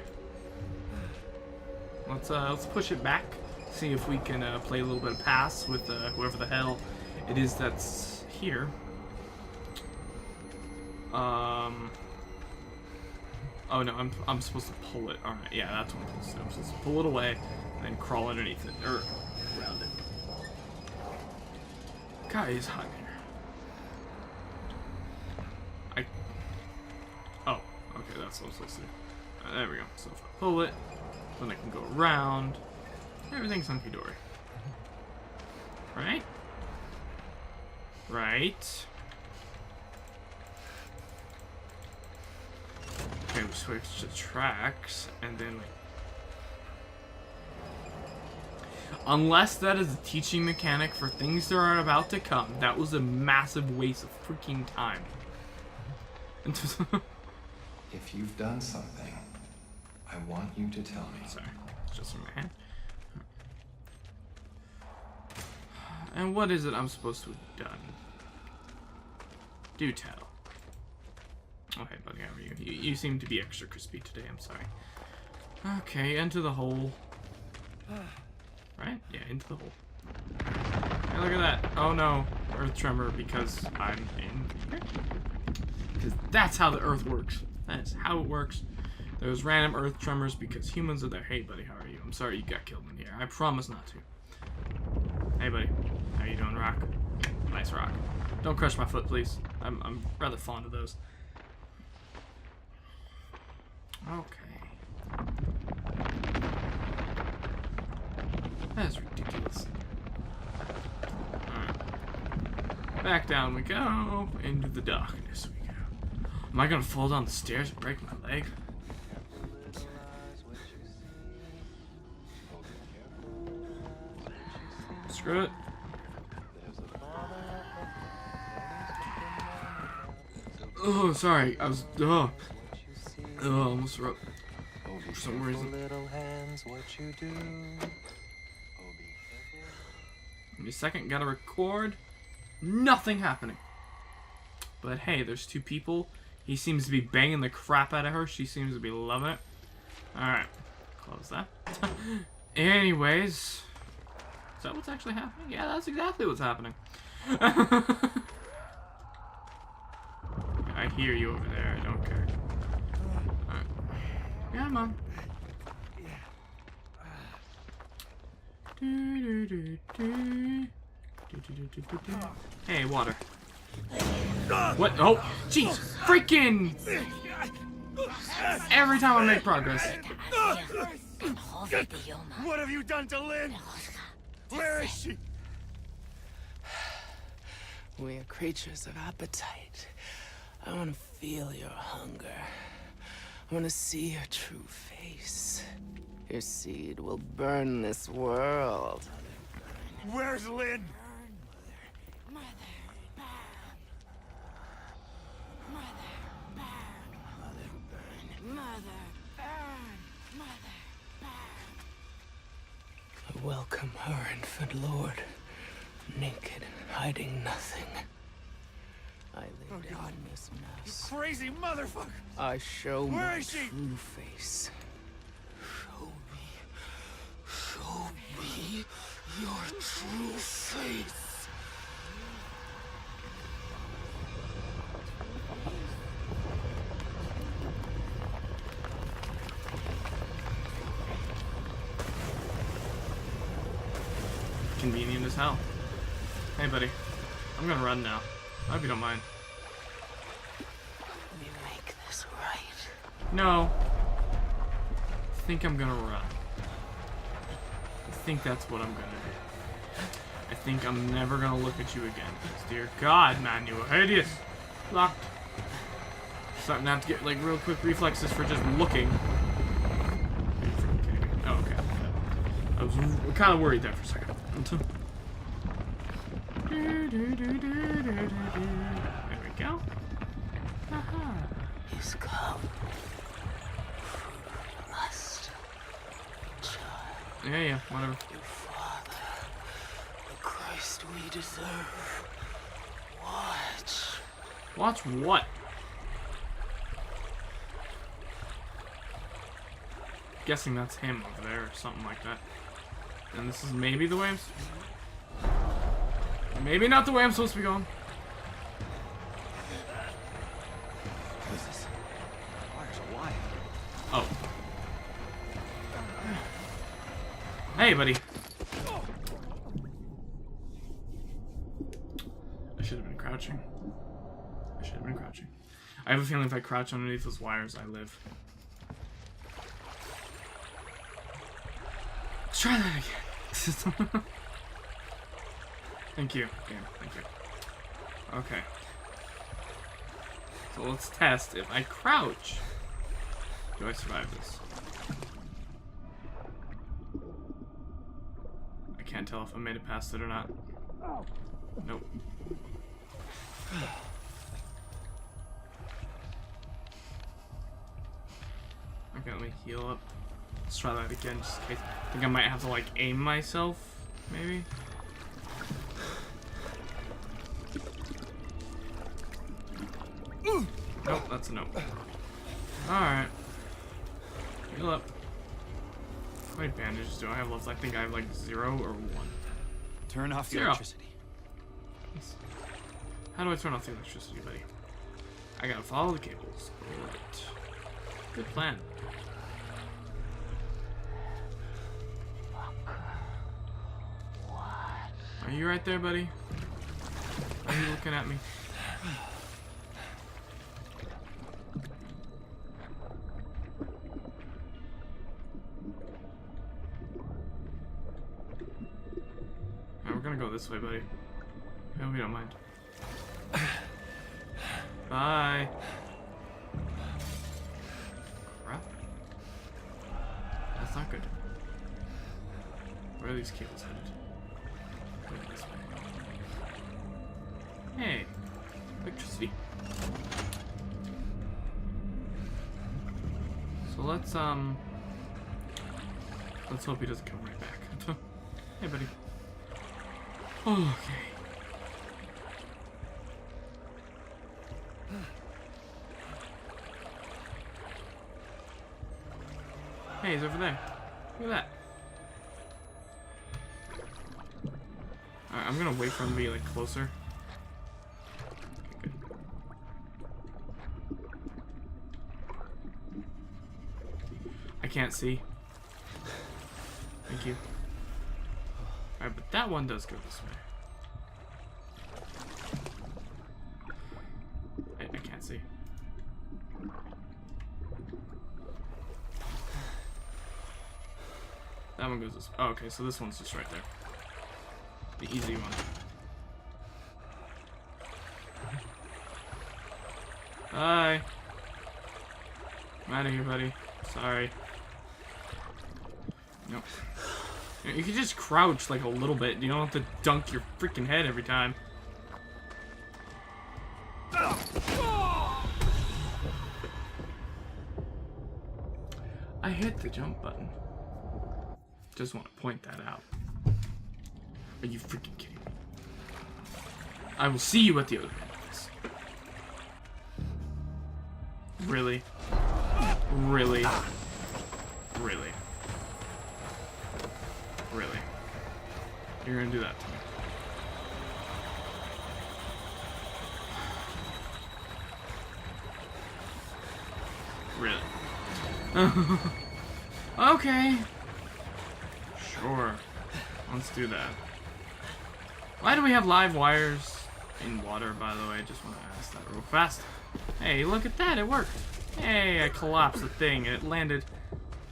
Let's push it back. See if we can play a little bit of pass with whoever the hell it is that's here. Oh no, I'm supposed to pull it. All right, yeah, that's what I'm supposed to do. I'm supposed to pull it away and then crawl underneath it or around it. God, it's hot here. Oh, okay, that's what I'm supposed to do. There we go. So if I pull it, then I can go around. Everything's hunky-dory. Right? Right. Okay, we switch to tracks, and then like... Unless that is a teaching mechanic for things that are about to come, that was a massive waste of freaking time. If you've done something, I want you to tell me. Sorry, it's just in my hand. And what is it I'm supposed to have done? Do tell. Oh, hey, buddy, how are you? You seem to be extra crispy today, I'm sorry. Okay, into the hole. Right? Yeah, into the hole. Hey, look at that. Oh, no. Earth tremor because I'm in here. Because that's how the earth works. That's how it works. There's random earth tremors because humans are there. Hey, buddy, how are you? I'm sorry you got killed in here. I promise not to. Hey, buddy. How you doing, rock? Nice rock. Don't crush my foot, please. I'm rather fond of those. Okay. That is ridiculous. Alright. Back down we go. Into the darkness we go. Am I gonna fall down the stairs and break my leg? Screw it. Oh, sorry. I was. Oh, almost threw up for some reason. Give me a second. Gotta record. Nothing happening. But hey, there's two people. He seems to be banging the crap out of her. She seems to be loving it. Alright. Close that. Anyways. Is that what's actually happening? Yeah, that's exactly what's happening. I hear you over there. I don't care. Alright. Come on. Hey, water. What? Oh, jeez. Freaking! Every time I make progress. What have you done to Lynn? Where is she? We are creatures of appetite. I want to feel your hunger. I want to see your true face. Your seed will burn this world. Where's Lynn? I welcome her, infant lord. Naked, hiding nothing. I lay down this mess. Crazy motherfucker! I show Where my is she? true face. Show me your true face. Convenient as hell. Hey, buddy. I'm gonna run now. I hope you don't mind. We make this right. No. I think I'm gonna run. I think that's what I'm gonna do. I think I'm never gonna look at you again. Because, dear God, man, you are hideous. Locked. Starting to have to get, like, real quick reflexes for just looking. Are you freaking kidding me? Oh, okay. I was kind of worried there for a second. There we go. Aha. He's come. Lust. Child. Yeah, whatever. Your father. The Christ we deserve. Watch. Watch what? Guessing that's him over there or something like that. And this is maybe the way I'm... Maybe not the way I'm supposed to be going. What's this? Wires are wide. Oh. Hey, buddy. I should have been crouching. I have a feeling if I crouch underneath those wires, I live. Let's try that again. Thank you. Yeah, thank you. Okay. So let's test. If I crouch, do I survive this? I can't tell if I made it past it or not. Nope. Okay, let me heal up. Let's try that again, just in case. I think I might have to, like, aim myself, maybe? Nope, that's a no. Alright. Heal up. How many bandages do I have left? I think I have like 0 or 1. Turn off the 0. electricity. How do I turn off the electricity, buddy? I gotta follow the cables. Right. Good plan. Are you right there, buddy? Are you looking at me? Alright, we're gonna go this way, buddy. I hope you don't mind. Bye. Crap. That's not good. Where are these cables headed? Maybe this way. Hey, electricity. So let's hope he doesn't come right back. Hey, buddy. Okay. Hey, he's over there. Look at that. Alright, I'm gonna wait for him to be like closer. Okay, good. I can't see. Thank you. Alright, but that one does go this way. I can't see. That one goes this way. Oh, okay, so this one's just right there. The easy one. Bye. I'm out of here, buddy. Sorry. Nope. You can just crouch like a little bit. You don't have to dunk your freaking head every time. I hit the jump button. Just want to point that out. Are you freaking kidding me? I will see you at the other end of this. Really? Really? Really? Really? You're gonna do that to me? Really? Okay. Sure. Let's do that. Why do we have live wires in water, by the way? I just want to ask that real fast. Hey, look at that. It worked. Hey, I collapsed the thing and it landed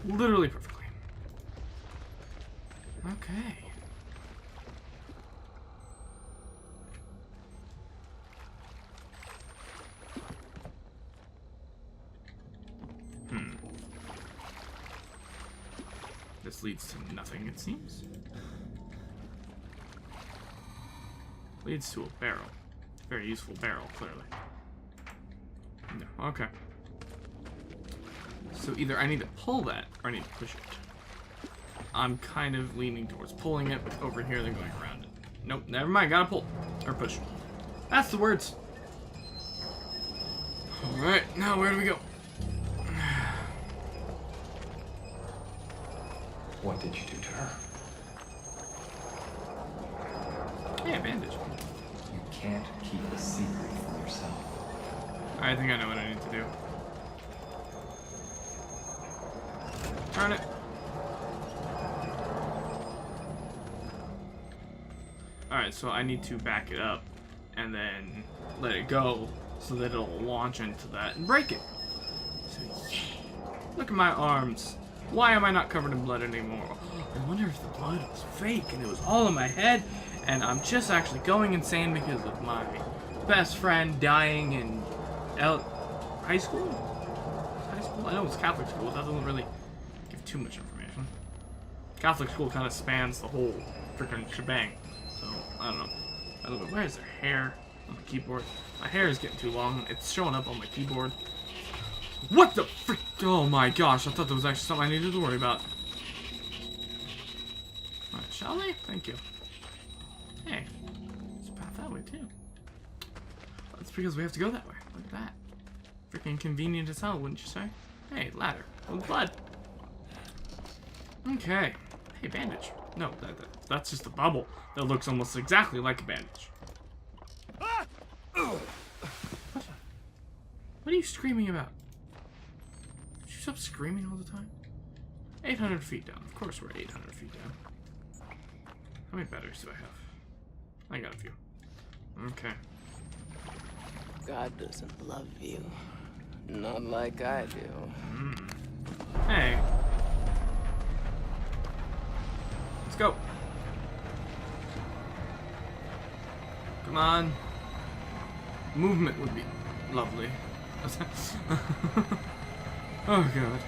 literally perfectly. Okay. This leads to nothing, it seems. Leads to a barrel. Very useful barrel, clearly. No, okay. So either I need to pull that, or I need to push it. I'm kind of leaning towards pulling it over here, then going around it. Nope, never mind, gotta pull. Or push. That's the words. Alright, now where do we go? What did you do to her? Yeah, bandage. You can't keep a secret from yourself. I think I know what I need to do. Turn it. Alright, so I need to back it up and then let it go so that it'll launch into that and break it. So, yeah. Look at my arms. Why am I not covered in blood anymore? I wonder if the blood was fake and it was all in my head and I'm just actually going insane because of my best friend dying in high school? High school? I know it's Catholic school. That doesn't really give too much information. Catholic school kind of spans the whole freaking shebang. So, I don't know. By the way, where is there hair on the keyboard? My hair is getting too long. It's showing up on my keyboard. What the frick? Oh my gosh, I thought there was actually something I needed to worry about. Alright, shall we? Thank you. Hey, there's a path that way too. That's because we have to go that way. Look at that. Freaking convenient as hell, wouldn't you say? Hey, ladder. With blood. Okay. Hey, bandage. No, that's just a bubble that looks almost exactly like a bandage. What are you screaming about? Did you stop screaming all the time? 800 feet down. Of course we're 800 feet down. How many batteries do I have? I got a few. Okay. God doesn't love you. Not like I do. Hey. Let's go. Come on. Movement would be lovely. Oh god.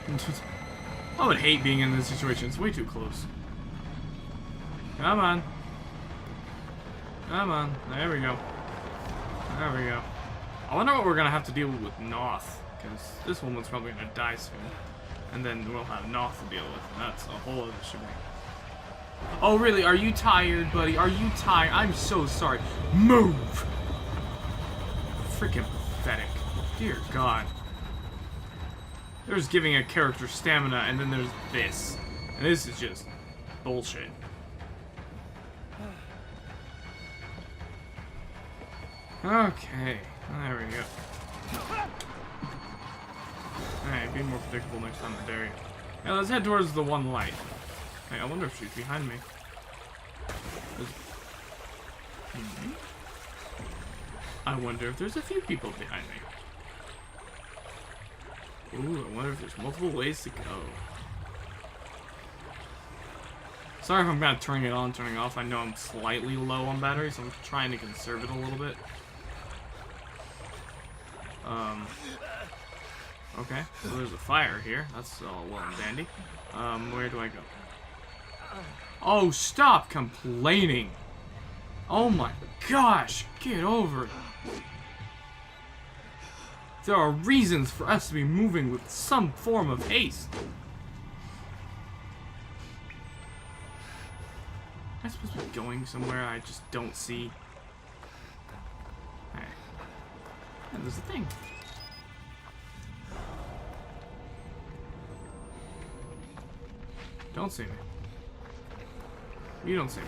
I would hate being in this situation. It's way too close. Come on. Come on. There we go. There we go. I wonder what we're gonna have to deal with Noth, because this woman's probably gonna die soon. And then we'll have Noth to deal with, and that's a whole other shebang. Oh really? Are you tired, buddy? Are you tired? I'm so sorry. Move! Freaking pathetic. Dear God. There's giving a character stamina, and then there's this. And this is just bullshit. Okay. There we go. Alright, be more predictable next time, I dare you. Yeah, let's head towards the one light. Hey, I wonder if she's behind me. I wonder if there's a few people behind me. Ooh, I wonder if there's multiple ways to go. Sorry if I'm kind of turning it on, turning it off. I know I'm slightly low on battery, so I'm trying to conserve it a little bit. Okay, so there's a fire here. That's all well and dandy. Where do I go? Oh, stop complaining! Oh my gosh, get over it. There are reasons for us to be moving with some form of haste. Am I supposed to be going somewhere I just don't see? Hey. And there's a thing. Don't see me. You don't see me.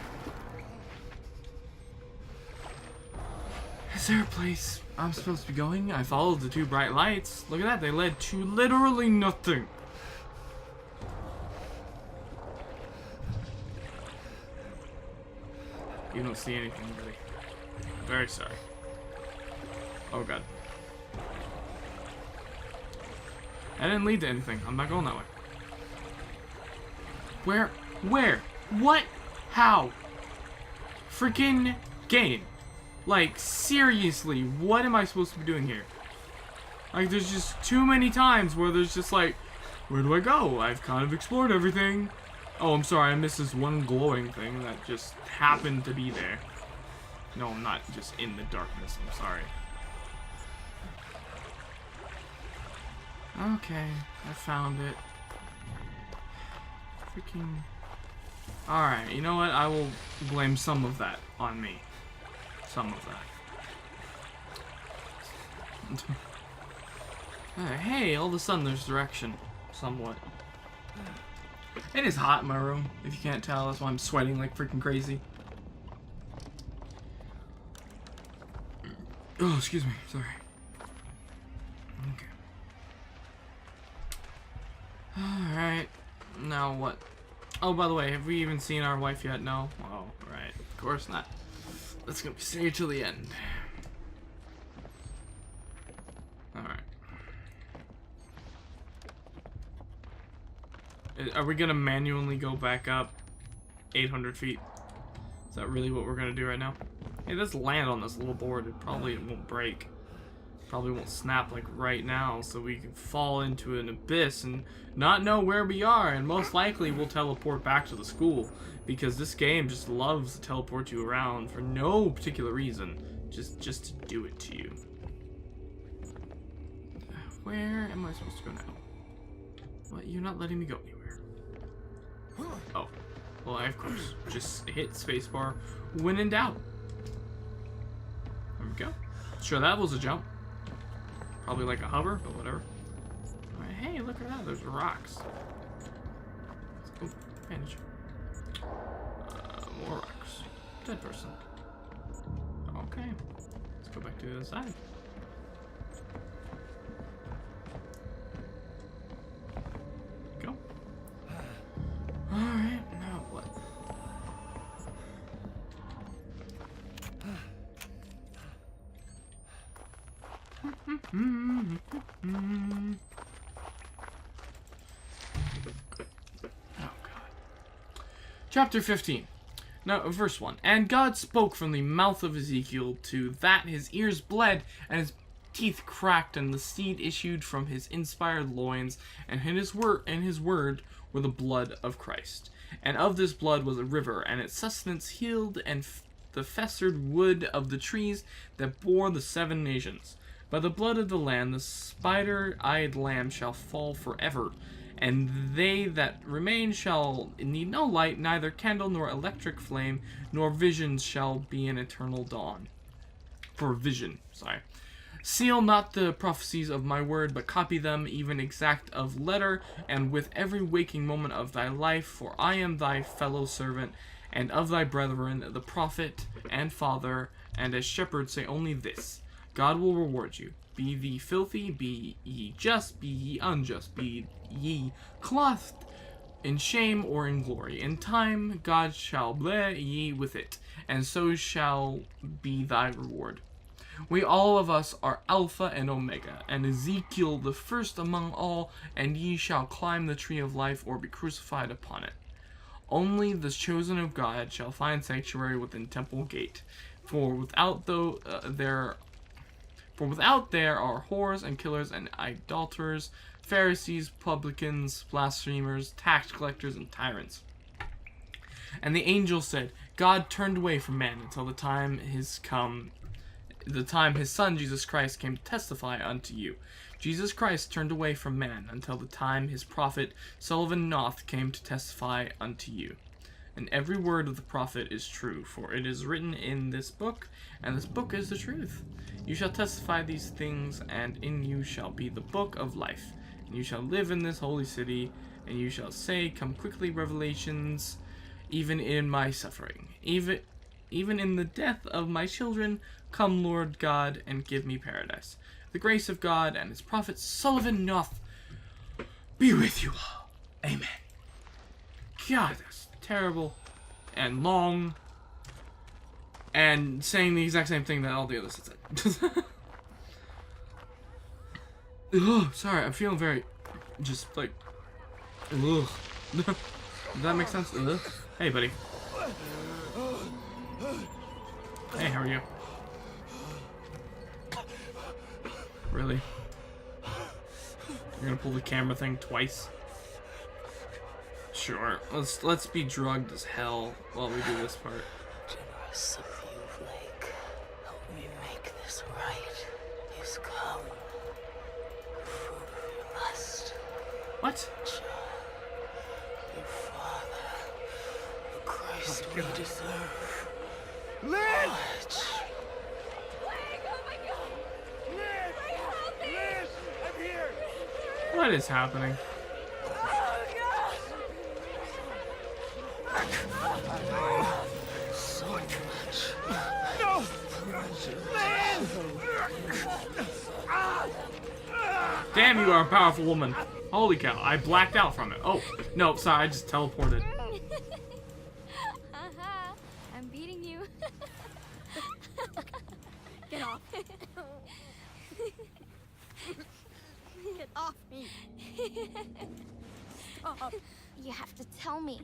Is there a place I'm supposed to be going? I followed the two bright lights. Look at that, they led to literally nothing. You don't see anything, buddy. Very sorry. Oh god. I didn't lead to anything. I'm not going that way. Where? Where? What? How? Freaking game. Like, seriously, what am I supposed to be doing here? Like, there's just too many times where there's just like, where do I go? I've kind of explored everything. Oh, I'm sorry, I missed this one glowing thing that just happened to be there. No, I'm not just in the darkness, I'm sorry. Okay, I found it. Freaking... Alright, you know what? I will blame some of that on me. Some of that. Hey, all of a sudden there's direction. Somewhat. It is hot in my room, if you can't tell. That's why I'm sweating like freaking crazy. Oh, excuse me. Sorry. Okay. Alright. Now what? Oh, by the way, have we even seen our wife yet? No? Oh, right. Of course not. That's gonna stay till the end. Alright. Are we gonna manually go back up 800 feet? Is that really what we're gonna do right now? Hey, let's land on this little board. It won't break. Probably won't snap like right now, so we can fall into an abyss and not know where we are, and most likely we'll teleport back to the school, because this game just loves to teleport you around for no particular reason, just to do it to you. Where am I supposed to go now? What? You're not letting me go anywhere. Oh, well, I of course just hit spacebar when in doubt. There we go. Sure, that was a jump. Probably like a hover, but whatever. Alright, hey, look at that. There's rocks. Oh, bandage. More rocks. Dead person. Okay. Let's go back to the other side. Go. Alright, now what? Oh, God. Chapter 15. Now, verse 1. And God spoke from the mouth of Ezekiel to that his ears bled, and his teeth cracked, and the seed issued from his inspired loins, and his word were the blood of Christ. And of this blood was a river, and its sustenance healed, and the festered wood of the trees that bore the 7 nations. By the blood of the Lamb, the spider-eyed lamb shall fall forever, and they that remain shall need no light, neither candle nor electric flame, nor visions shall be an eternal dawn. For vision, sorry. Seal not the prophecies of my word, but copy them, even exact of letter, and with every waking moment of thy life, for I am thy fellow servant, and of thy brethren, the prophet and father, and as shepherds say only this: God will reward you. Be ye filthy, be ye just, be ye unjust, be ye clothed in shame or in glory. In time God shall bless ye with it, and so shall be thy reward. We all of us are Alpha and Omega, and Ezekiel the first among all, and ye shall climb the tree of life or be crucified upon it. Only the chosen of God shall find sanctuary within temple gate, for without there are whores and killers and idolaters, Pharisees, publicans, blasphemers, tax collectors, and tyrants. And the angel said, God turned away from man until the time his son Jesus Christ came to testify unto you. Jesus Christ turned away from man until the time his prophet Sullivan Noth came to testify unto you. And every word of the prophet is true, for it is written in this book, and this book is the truth. You shall testify these things, and in you shall be the book of life. And you shall live in this holy city, and you shall say, come quickly, revelations, even in my suffering, even in the death of my children, come, Lord God, and give me paradise. The grace of God and his prophet Sullivan Noth be with you all. Amen. God, that's terrible and long and saying the exact same thing that all the others said. Ugh, sorry, I'm feeling very just like ugh. Does that make sense? Ugh. Hey, buddy. Hey, how are you? Really? You're gonna pull the camera thing twice? Sure. Let's be drugged as hell while we do this part. Generous of you, Blake. Help me make this right. He's come. Fruit of your lust. What? John, your father. The Christ we deserve. Liz! Watch. Blake, oh my God! Liz! Blake, help me! Liz! I'm here! What is happening? Oh God! So much. No! Liz! Damn, you are a powerful woman. Holy cow, I blacked out from it. Oh, no, sorry, I just teleported. I'm beating you. Get off. Get off me. Stop. You have to tell me.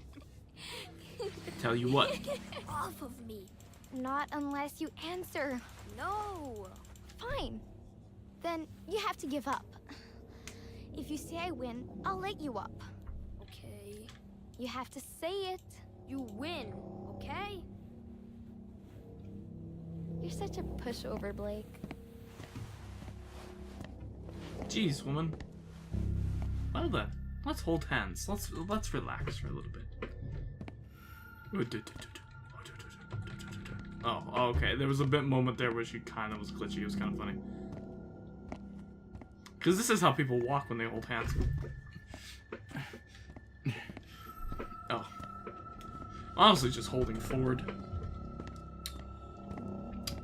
Tell you what. Get off of me. Not unless you answer. No. Fine. Then you have to give up. If you say I win, I'll let you up. Okay. You have to say it. You win, okay? You're such a pushover, Blake. Jeez, woman. Well then, let's hold hands. Let's relax for a little bit. Oh, okay. There was a moment there where she kind of was glitchy. It was kind of funny. Because this is how people walk when they hold hands. Oh. Honestly, just holding forward.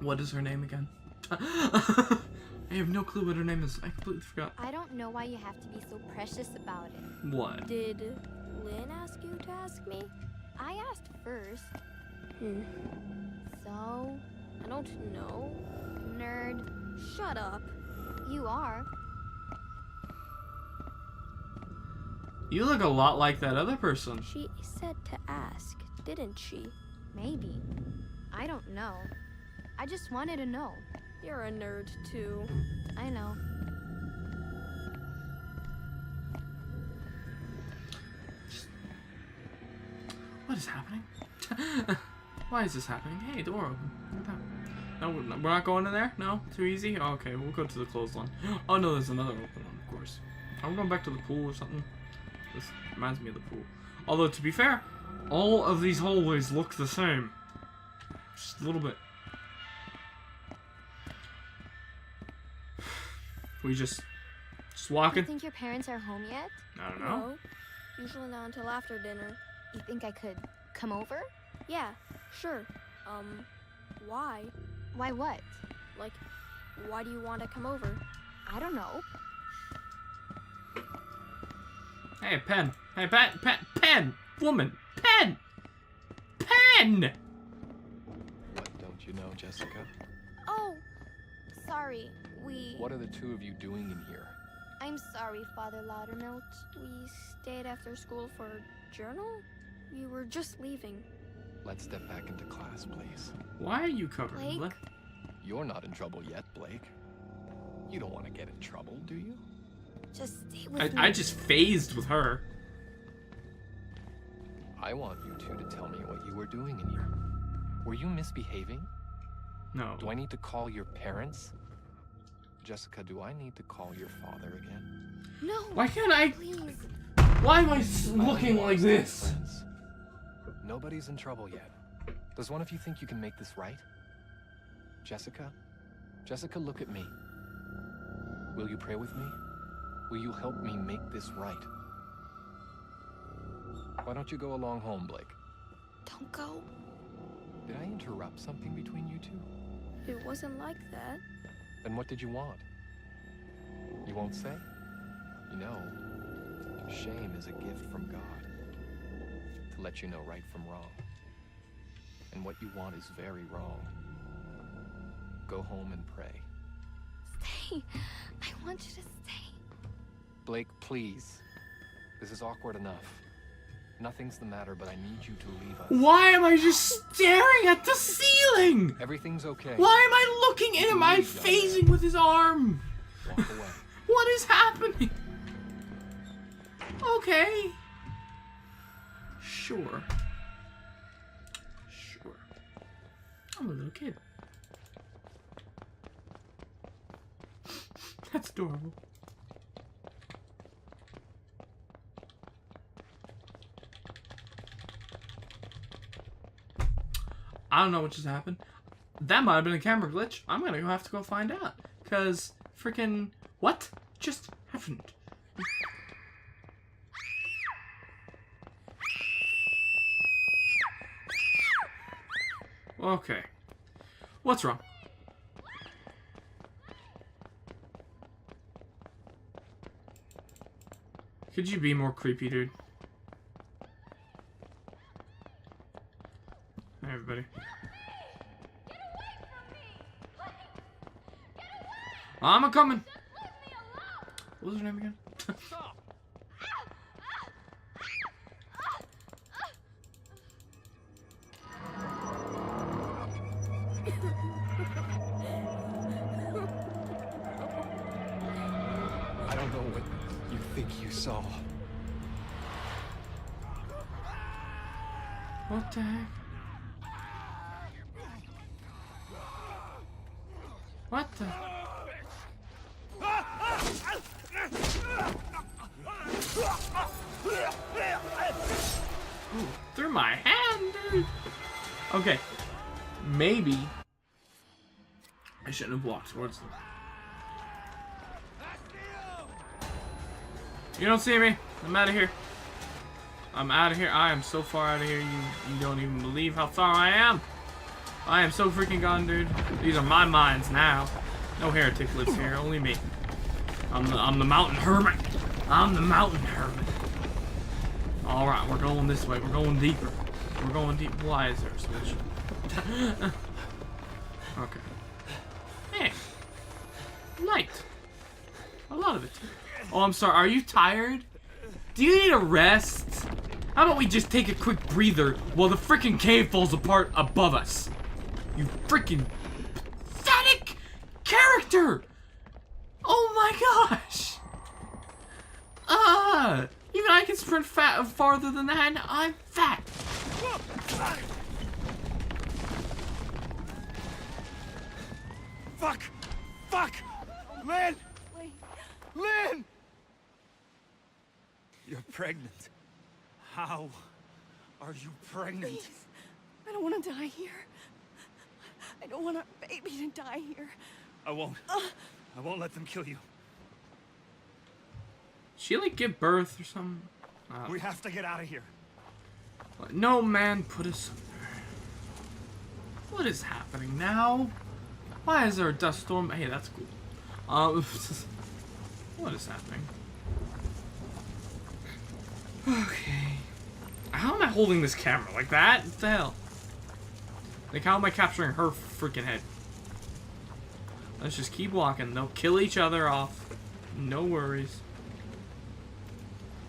What is her name again? I have no clue what her name is. I completely forgot. I don't know why you have to be so precious about it. What? Did Lynn ask you to ask me? I asked first. So? I don't know. Nerd. Shut up. You are. You look a lot like that other person. She said to ask, didn't she? Maybe. I don't know. I just wanted to know. You're a nerd, too. I know. What is happening? Why is this happening? Hey, door open. No, we're not going in there? No? Too easy? Okay, we'll go to the closed one. Oh no, there's another open one, of course. I'm going back to the pool or something. This reminds me of the pool. Although, to be fair, all of these hallways look the same. Just a little bit. We just You walking? think your parents are home yet? I don't know. No. Usually not until after dinner. You think I could come over? Yeah, sure. Why? Why what? Like, why do you want to come over? I don't know. Hey, pen. Hey, pen! Woman! Pen! Pen! What don't you know, Jessica? Oh, sorry. What are the two of you doing in here? I'm sorry, Father Loudermilk. We stayed after school for journal? We were just leaving. Let's step back into class, please. Why are you covered in Blake? lip? You're not in trouble yet, Blake. You don't want to get in trouble, do you? Just stay with me. I just phased with her. I want you two to tell me what you were doing in here. Were you misbehaving? No. Do I need to call your parents? Jessica, do I need to call your father again? No. Why can't I? Please. Why am I looking I like don't wanna this? stay friends. Nobody's in trouble yet. Does one of you think you can make this right? Jessica? Jessica, look at me. Will you pray with me? Will you help me make this right? Why don't you go along home, Blake? Don't go. Did I interrupt something between you two? It wasn't like that. Then what did you want? You won't say? You know, shame is a gift from God to let you know right from wrong. And what you want is very wrong. Go home and pray. Stay. I want you to stay. Blake, please. This is awkward enough. Nothing's the matter, but I need you to leave us. Why am I just staring at the ceiling? Everything's okay. Why am I looking at him? I'm phasing with his arm. Walk away. What is happening? Okay. Sure. Sure. I'm a little kid. That's adorable. I don't know what just happened. That might have been a camera glitch. I'm gonna have to go find out. Cause freaking what just happened? Okay. What's wrong? Could you be more creepy, dude? Hey, everybody. I'm a coming. What was her name again? I don't know what you think you saw. What the heck? What the? Ooh, through my hand, dude. Okay, maybe I shouldn't have walked towards them. You don't see me. I'm out of here. I'm out of here. I am so far out of here. You don't even believe how far I am. I am so freaking gone, dude. These are my mines now. No heretic lives here. Only me. I'm the mountain hermit. I'm the mountain hermit. All right, we're going this way. We're going deeper. We're going deep. Why is there a switch? Okay. Hey. Light. A lot of it. Oh, I'm sorry. Are you tired? Do you need a rest? How about we just take a quick breather while the freaking cave falls apart above us? You freaking pathetic character! Oh my gosh! Even I can sprint farther than that, and I'm fat. Fuck! Fuck! Lynn! Lynn! You're pregnant. How are you pregnant? Please. I don't want to die here. I don't want our baby to die here. I won't let them kill you. She like give birth or something? We have to get out of here. No man put us under. What is happening now? Why is there a dust storm? Hey, that's cool. What is happening? Okay. How am I holding this camera? Like that? What the hell? Like, how am I capturing her freaking head? Let's just keep walking. They'll kill each other off. No worries.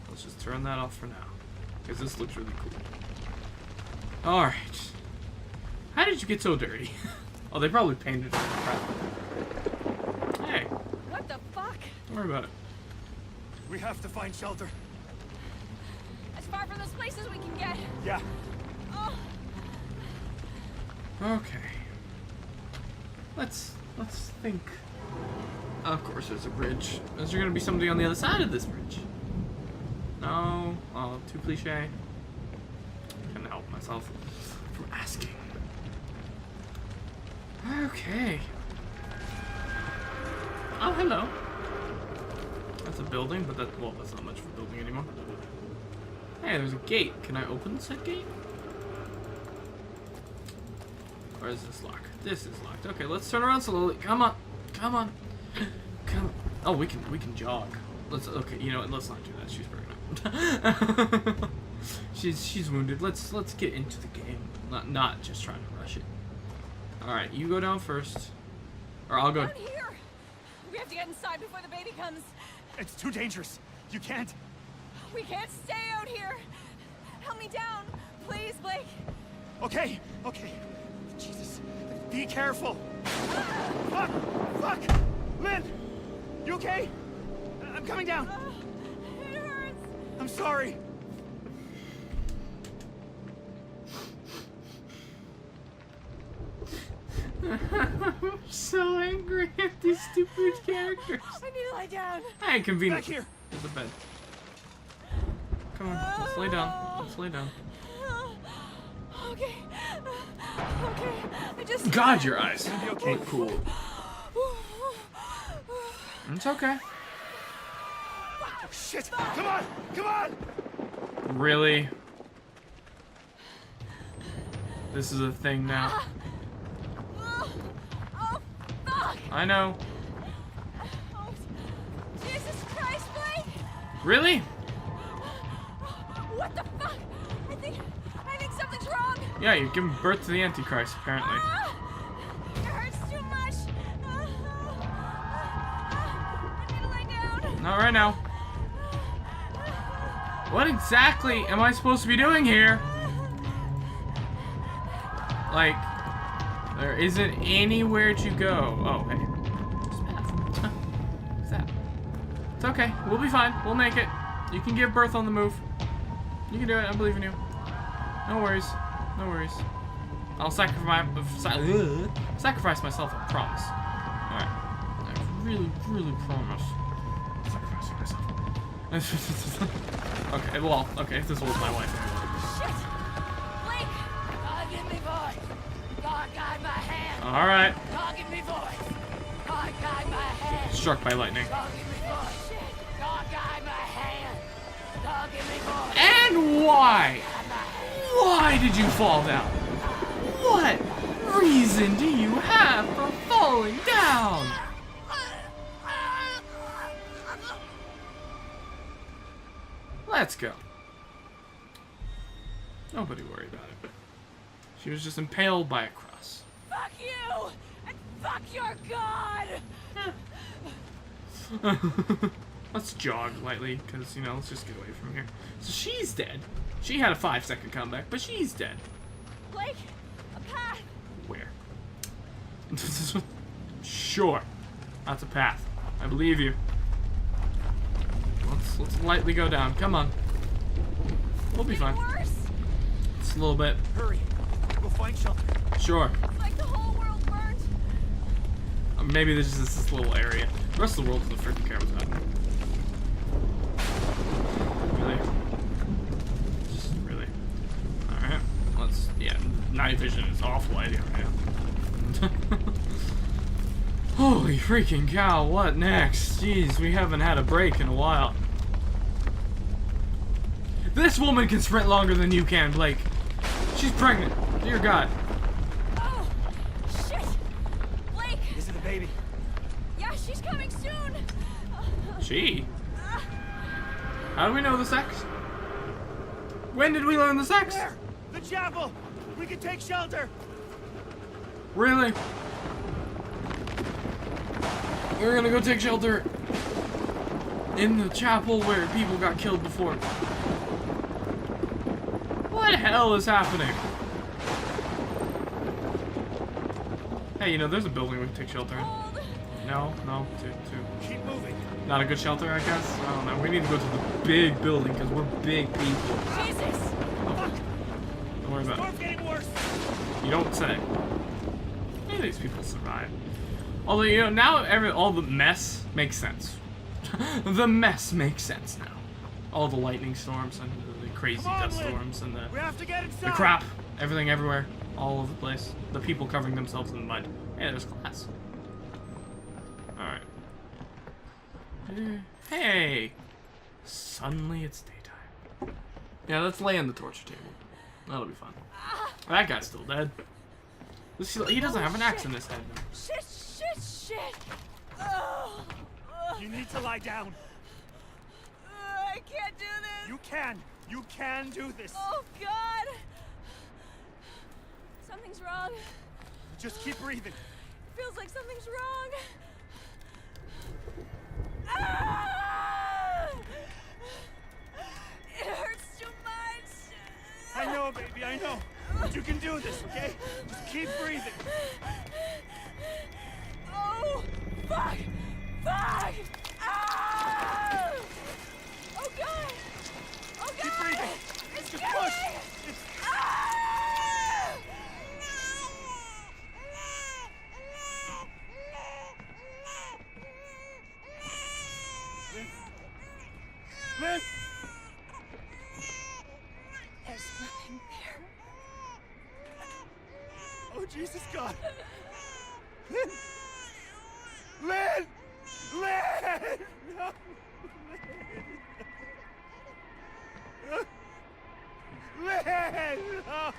Let's just turn that off for now. Because this looks really cool. Alright. How did you get so dirty? Oh, they probably painted it. Crap. Hey. What the fuck? Don't worry about it. We have to find shelter. As far from this place as we can get. Yeah. Oh. Okay. Let's think. Of course there's a bridge. Is there gonna be somebody on the other side of this bridge? No. Oh, too cliche. Couldn't help myself from asking. Okay. Oh, hello. That's a building, but that's not much of a building anymore. Hey, there's a gate. Can I open said gate? Or is this locked? This is locked. Okay, let's turn around slowly. Come on. Come on. Come on. Oh, we can jog. Okay, you know what? Let's not do that. She's pregnant. she's wounded. Let's get into the game. Not just trying to rush it. All right, you go down first. Or I'll go. Down here. We have to get inside before the baby comes. It's too dangerous. You can't. We can't stay out here. Help me down, please, Blake. Okay. Jesus. Be careful. Fuck! Fuck! Lynn! You okay? I'm coming down. It hurts. I'm sorry. I'm so angry at these stupid characters. I need to lie down. Hey, convenient. Back here. There's a bed. Come on, let's lay down. Let's lay down. Okay. Okay. I just. God, your eyes. It's gonna be okay. Cool. It's okay. Oh, shit! Come on! Come on! Really? This is a thing now. Oh, fuck! I know. Oh, Jesus Christ, Blake! Really? What the fuck? I think something's wrong. Yeah, you're giving birth to the Antichrist, apparently. It hurts too much. I need to lay down. Not right now. What exactly am I supposed to be doing here? Like, there isn't anywhere to go. Oh, hey. What's that? It's okay. We'll be fine. We'll make it. You can give birth on the move. You can do it. I believe in you. No worries. No worries. I'll sacrifice myself, I promise. Alright. I really promise. Sacrificing myself. Okay, well, okay, if this was my wife. Shit! Blake! God, give me voice! God, guide my hand! Alright. God, give me voice! God, guide my hand! Struck by lightning. God, give me voice! God, guide my hand! God, give me voice. And why? Why did you fall down? What reason do you have for falling down? Let's go. Nobody worry about it. She was just impaled by a cross. Fuck you! And fuck your God! Let's jog lightly, because, you know, let's just get away from here. So she's dead. She had a 5-second comeback, but she's dead. Blake, a path! Where? Sure. That's a path. I believe you. Let's lightly go down. Come on. We'll be fine. Worse? Just a little bit. Hurry. We'll find shelter. Sure. It's like the whole world burned. Maybe there's just this little area. The rest of the world doesn't freaking care what's happening. Really? Just really. Alright. Let's, yeah, night vision is awful idea right now. Holy freaking cow, what next? Jeez, we haven't had a break in a while. This woman can sprint longer than you can, Blake. She's pregnant. Dear God. Oh, shit! Blake! Is it the baby? Yeah, she's coming soon! She? How do we know the sex? When did we learn the sex? There! The chapel! We can take shelter! Really? We're gonna go take shelter in the chapel where people got killed before. What the hell is happening? Hey, you know, there's a building we can take shelter in. No, too. Keep moving. Not a good shelter, I guess? I don't know. We need to go to the big building because we're big people. Jesus! Don't worry about it. Storm's getting worse. You don't say. Maybe these people survive. Although, you know, now all the mess makes sense. The mess makes sense now. All the lightning storms and the crazy Come on, dust Lynn. storms and We have to get inside. the crap, everything everywhere, all over the place. The people covering themselves in mud. Hey, there's glass. Alright. Hey! Suddenly it's daytime. Yeah, let's lay on the torture table. That'll be fun. That guy's still dead. He doesn't have an axe in his head now. Shit! Oh, You need to lie down. I can't do this! You can. You can do this. Oh, God! Something's wrong. Just keep breathing. It feels like something's wrong. Ah! It hurts too much. I know, baby, I know. But you can do this, okay? Just keep breathing. Oh, fuck! Fuck! Ah! Oh, God! Oh, God! Keep breathing. It's Just killing push. me! It's... Ah! Lynn! There's nothing there. Oh, Jesus God. Lynn! Lynn! Lynn! No! Lynn! No!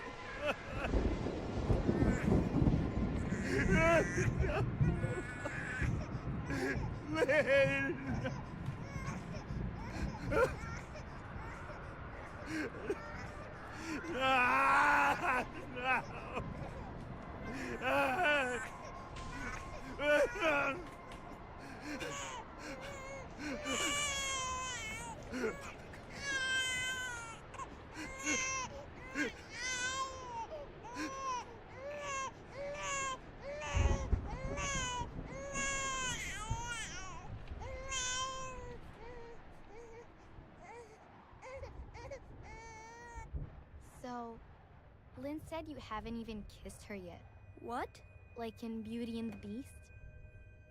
Lynn! Ah, no! Ah. So, Lynn said you haven't even kissed her yet. What? Like in Beauty and the Beast?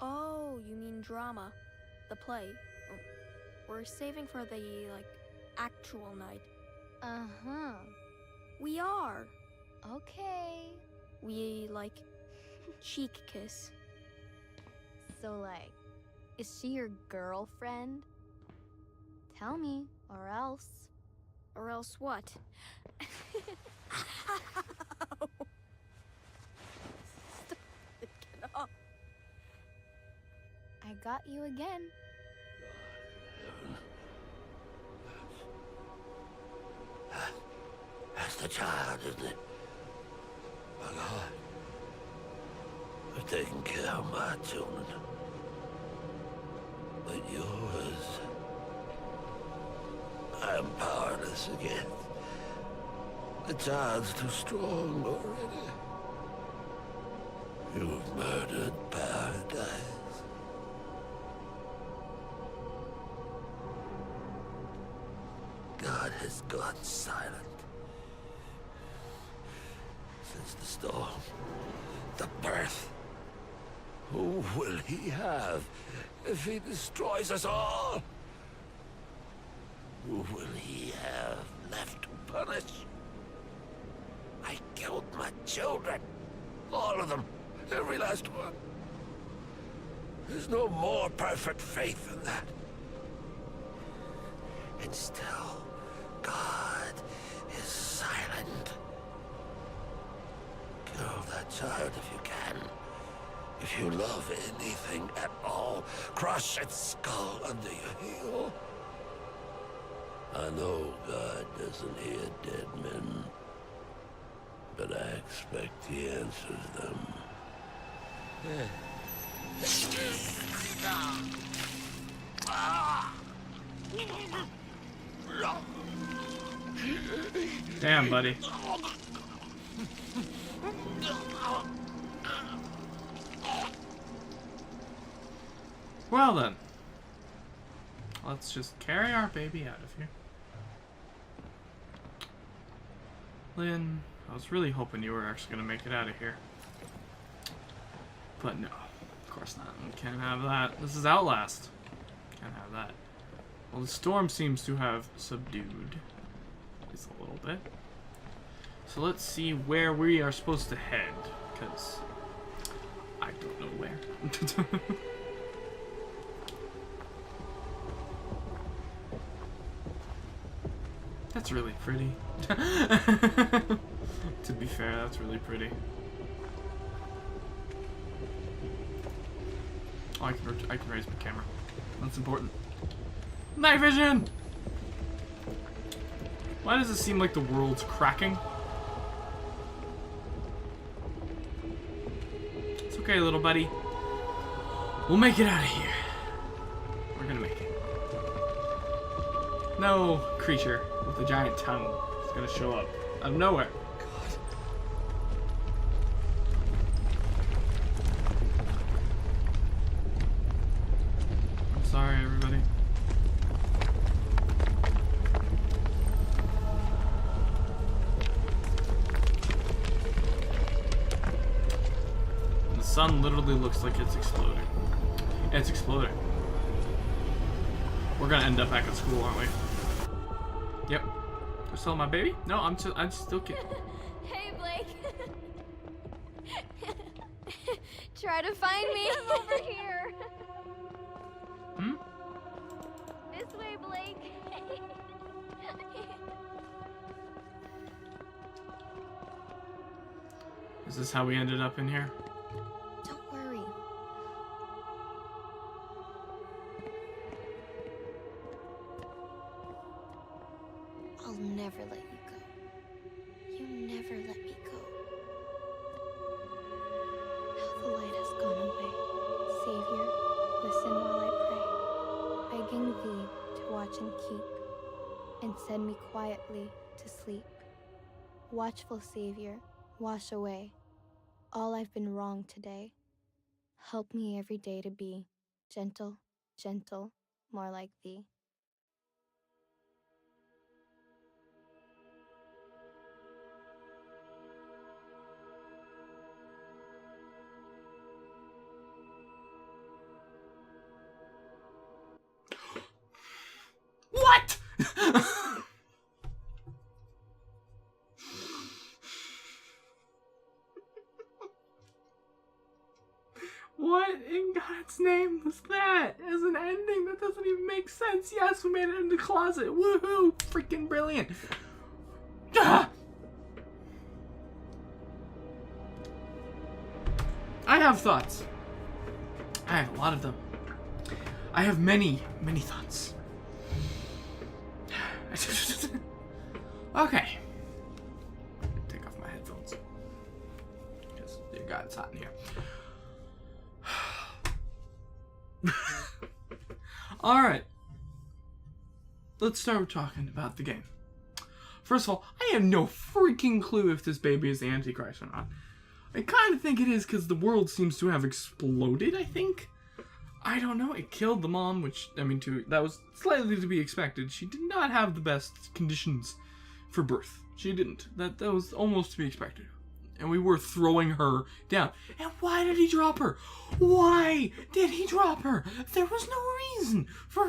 Oh, you mean drama. The play. We're saving for the, like, actual night. Uh-huh. We are. Okay. We, like, cheek kiss. So, like, is she your girlfriend? Tell me. Or else. Or else what? Get off. I got you again. That's the child, isn't it? My God. They're taking care of my children. But yours... I'm powerless again. The child's too strong already. You've murdered paradise. God has gone silent. Since the storm, the birth. Who will he have if he destroys us all? Who will he have left to punish? I killed my children. All of them. Every last one. There's no more perfect faith than that. And still, God is silent. Kill that child if you can. If you love anything at all, crush its skull under your heel. I know God doesn't hear dead men, but I expect he answers them. Damn, buddy. Well then, let's just carry our baby out of here. Lynn, I was really hoping you were actually going to make it out of here. But no, of course not. We can't have that. This is Outlast. Can't have that. Well, the storm seems to have subdued. At least a little bit. So let's see where we are supposed to head. Because I don't know where. That's really pretty. To be fair, that's really pretty. Oh, I can raise my camera. That's important. Night vision! Why does it seem like the world's cracking? It's okay, little buddy. We'll make it out of here. We're gonna make it. No creature with a giant tongue is gonna show up out of nowhere. I'm sorry, everybody. The sun literally looks like it's exploding. It's exploding. We're gonna end up back at school, aren't we? Yep. You're still my baby? No, I'm still kidding. Hey, Blake. Try to find me. I'm over here. Hmm? This way, Blake. Is this how we ended up in here? Don't worry. I'll never let you go. You never let me go. Now the light has gone away. Savior, listen while I pray, begging thee to watch and keep, and send me quietly to sleep. Watchful Savior, wash away all I've been wrong today. Help me every day to be gentle, gentle, more like thee. What? What in God's name was that? As an ending, that doesn't even make sense. Yes, we made it in the closet. Woohoo! Freaking brilliant. Ah! I have thoughts. I have a lot of them. I have many, many thoughts. Okay. Take off my headphones. Because God, it's hot in here. Alright. Let's start talking about the game. First of all, I have no freaking clue if this baby is the Antichrist or not. I kind of think it is because the world seems to have exploded, I think. I don't know. It killed the mom, which, I mean, that was slightly to be expected. She did not have the best conditions for birth. She didn't. That was almost to be expected. And we were throwing her down. And why did he drop her? Why did he drop her? There was no reason for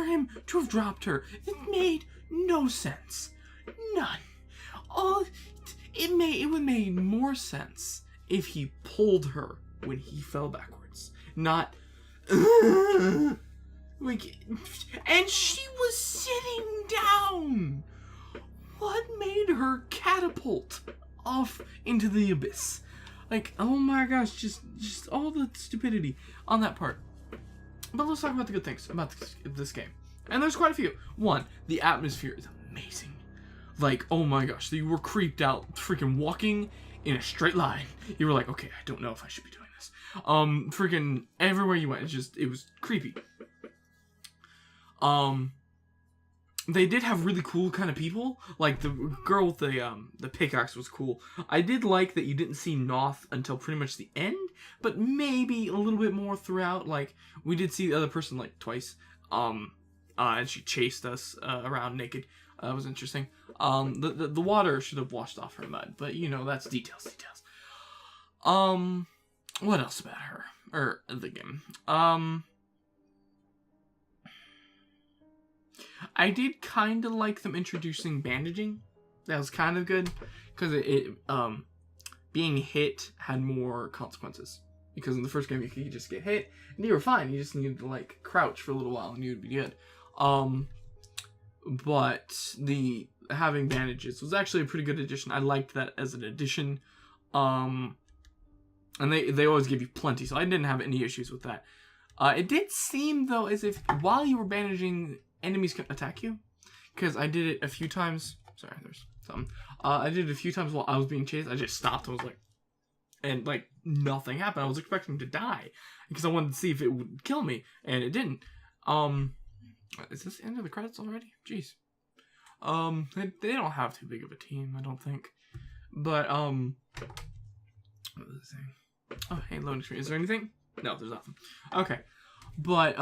him to have dropped her. It made no sense. None. It would make more sense if he pulled her when he fell backwards. Not like, and she was sitting down. What made her catapult off into the abyss? Like, oh my gosh, just all the stupidity on that part. But let's talk about the good things about this game. And there's quite a few. One, the atmosphere is amazing. Like, oh my gosh, you were creeped out freaking walking in a straight line. You were like, okay, I don't know if I should be doing this. Freaking everywhere you went, it was creepy. They did have really cool kind of people. Like the girl with the pickaxe was cool. I did like that you didn't see Noth until pretty much the end, but maybe a little bit more throughout. Like we did see the other person like twice. And she chased us around naked. That was interesting. The water should have washed off her mud, but you know that's details. What else about her or the game? I did kind of like them introducing bandaging. That was kind of good because it being hit had more consequences. Because in the first game you could just get hit and you were fine. You just needed to like crouch for a little while and you'd be good. But the having bandages was actually a pretty good addition. I liked that as an addition. And they always give you plenty, so I didn't have any issues with that. It did seem though as if while you were bandaging, enemies can attack you, because I did it a few times. Sorry, there's something. I did it a few times while I was being chased. I just stopped. I was like, and like nothing happened. I was expecting to die because I wanted to see if it would kill me, and it didn't. Is this the end of the credits already? Jeez. They don't have too big of a team, I don't think. But what was I saying? Oh, hey, loading screen. Is there anything? No, there's nothing. Okay, but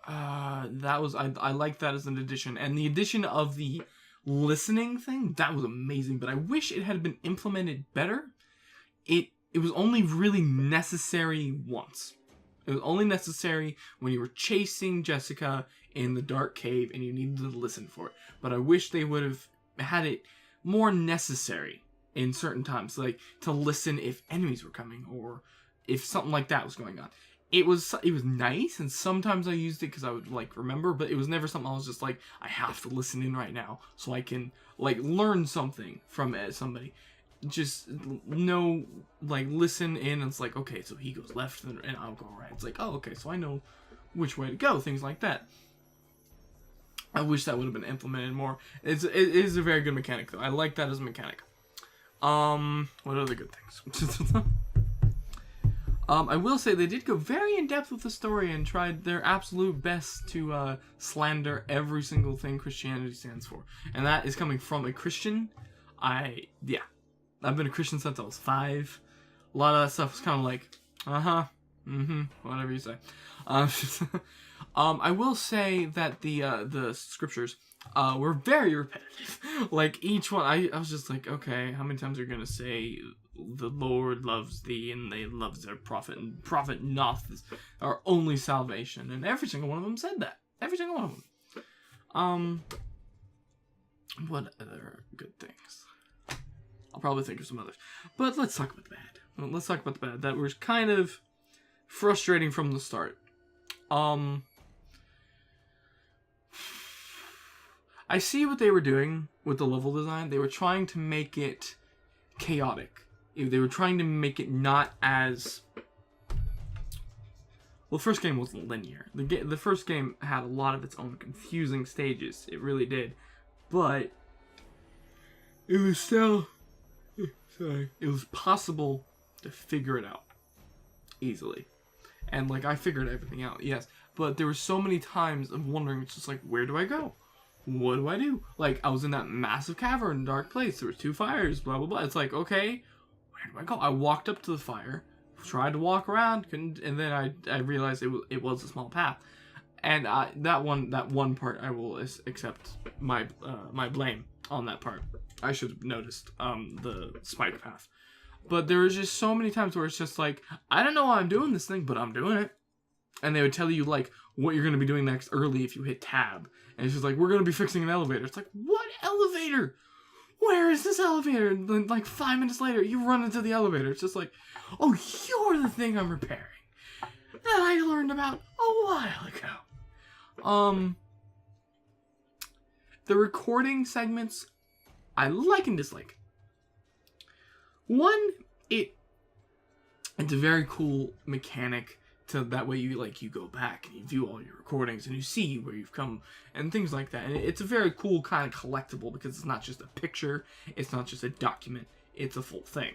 that was I like that as an addition, and the addition of the listening thing, that was amazing. But I wish it had been implemented better. It was only really necessary once. It was only necessary when you were chasing Jessica in the dark cave and you needed to listen for it. But I wish they would have had it more necessary in certain times, like to listen if enemies were coming or if something like that was going on. It was nice, and sometimes I used it because I would like remember, but it was never something I was just like, I have to listen in right now so I can like learn something from somebody. Just know, like, listen in, and it's like, okay, so he goes left and I'll go right. It's like, oh, okay, so I know which way to go, things like that. I wish that would have been implemented more. It is a very good mechanic, though. I like that as a mechanic. What other good things? I will say they did go very in-depth with the story and tried their absolute best to slander every single thing Christianity stands for. And that is coming from a Christian. I've been a Christian since I was 5. A lot of that stuff was kind of like, whatever you say. I will say that the scriptures were very repetitive. Like each one, I was just like, okay, how many times are you gonna say the Lord loves thee and they loves their prophet, and prophet not our only salvation? And every single one of them said that. Every single one of them. What other good things? I'll probably think of some others. But let's talk about the bad. Let's talk about the bad. That was kind of frustrating from the start. I see what they were doing with the level design. They were trying to make it chaotic. They were trying to make it not as... Well, the first game wasn't linear. The first game had a lot of its own confusing stages. It really did. But it was still... Sorry. It was possible to figure it out easily. And, like, I figured everything out, yes. But there were so many times of wondering, it's just like, where do I go? What do I do? Like, I was in that massive cavern, dark place. There was 2 fires, blah, blah, blah. It's like, okay, where do I go? I walked up to the fire, tried to walk around, couldn't, and then I realized it was a small path. And that one part, I will accept my blame on that part. I should have noticed the spike path. But there was just so many times where it's just like, I don't know why I'm doing this thing, but I'm doing it. And they would tell you, like, what you're going to be doing next early if you hit tab. And it's just like, we're going to be fixing an elevator. It's like, what elevator? Where is this elevator? And then, like, 5 minutes later, you run into the elevator. It's just like, oh, you're the thing I'm repairing that I learned about a while ago. The recording segments, I like and dislike. One, it's a very cool mechanic. So that way you go back and you view all your recordings and you see where you've come and things like that. And it's a very cool kind of collectible because it's not just a picture, it's not just a document, it's a full thing.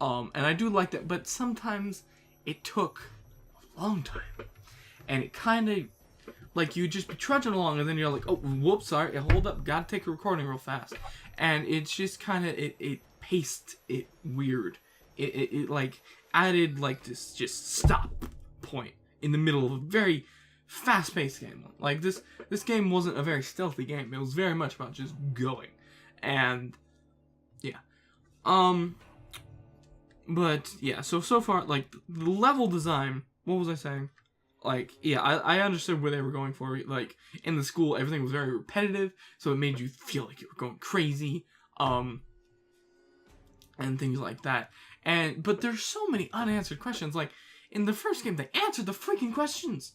And I do like that, but sometimes it took a long time. And it kind of, like, you just be trudging along and then you're like, oh, whoops, sorry, hold up, gotta take a recording real fast. And it's just kind of, it paced it weird. It like added like this just stop point in the middle of a very fast-paced game. Like this game wasn't a very stealthy game. It was very much about just going. And yeah. But yeah, so far, like, the level design, what was I saying? Like, yeah, I understood where they were going for. Like, in the school, everything was very repetitive, so it made you feel like you were going crazy. And things like that. But there's so many unanswered questions. Like, in the first game, they answered the freaking questions.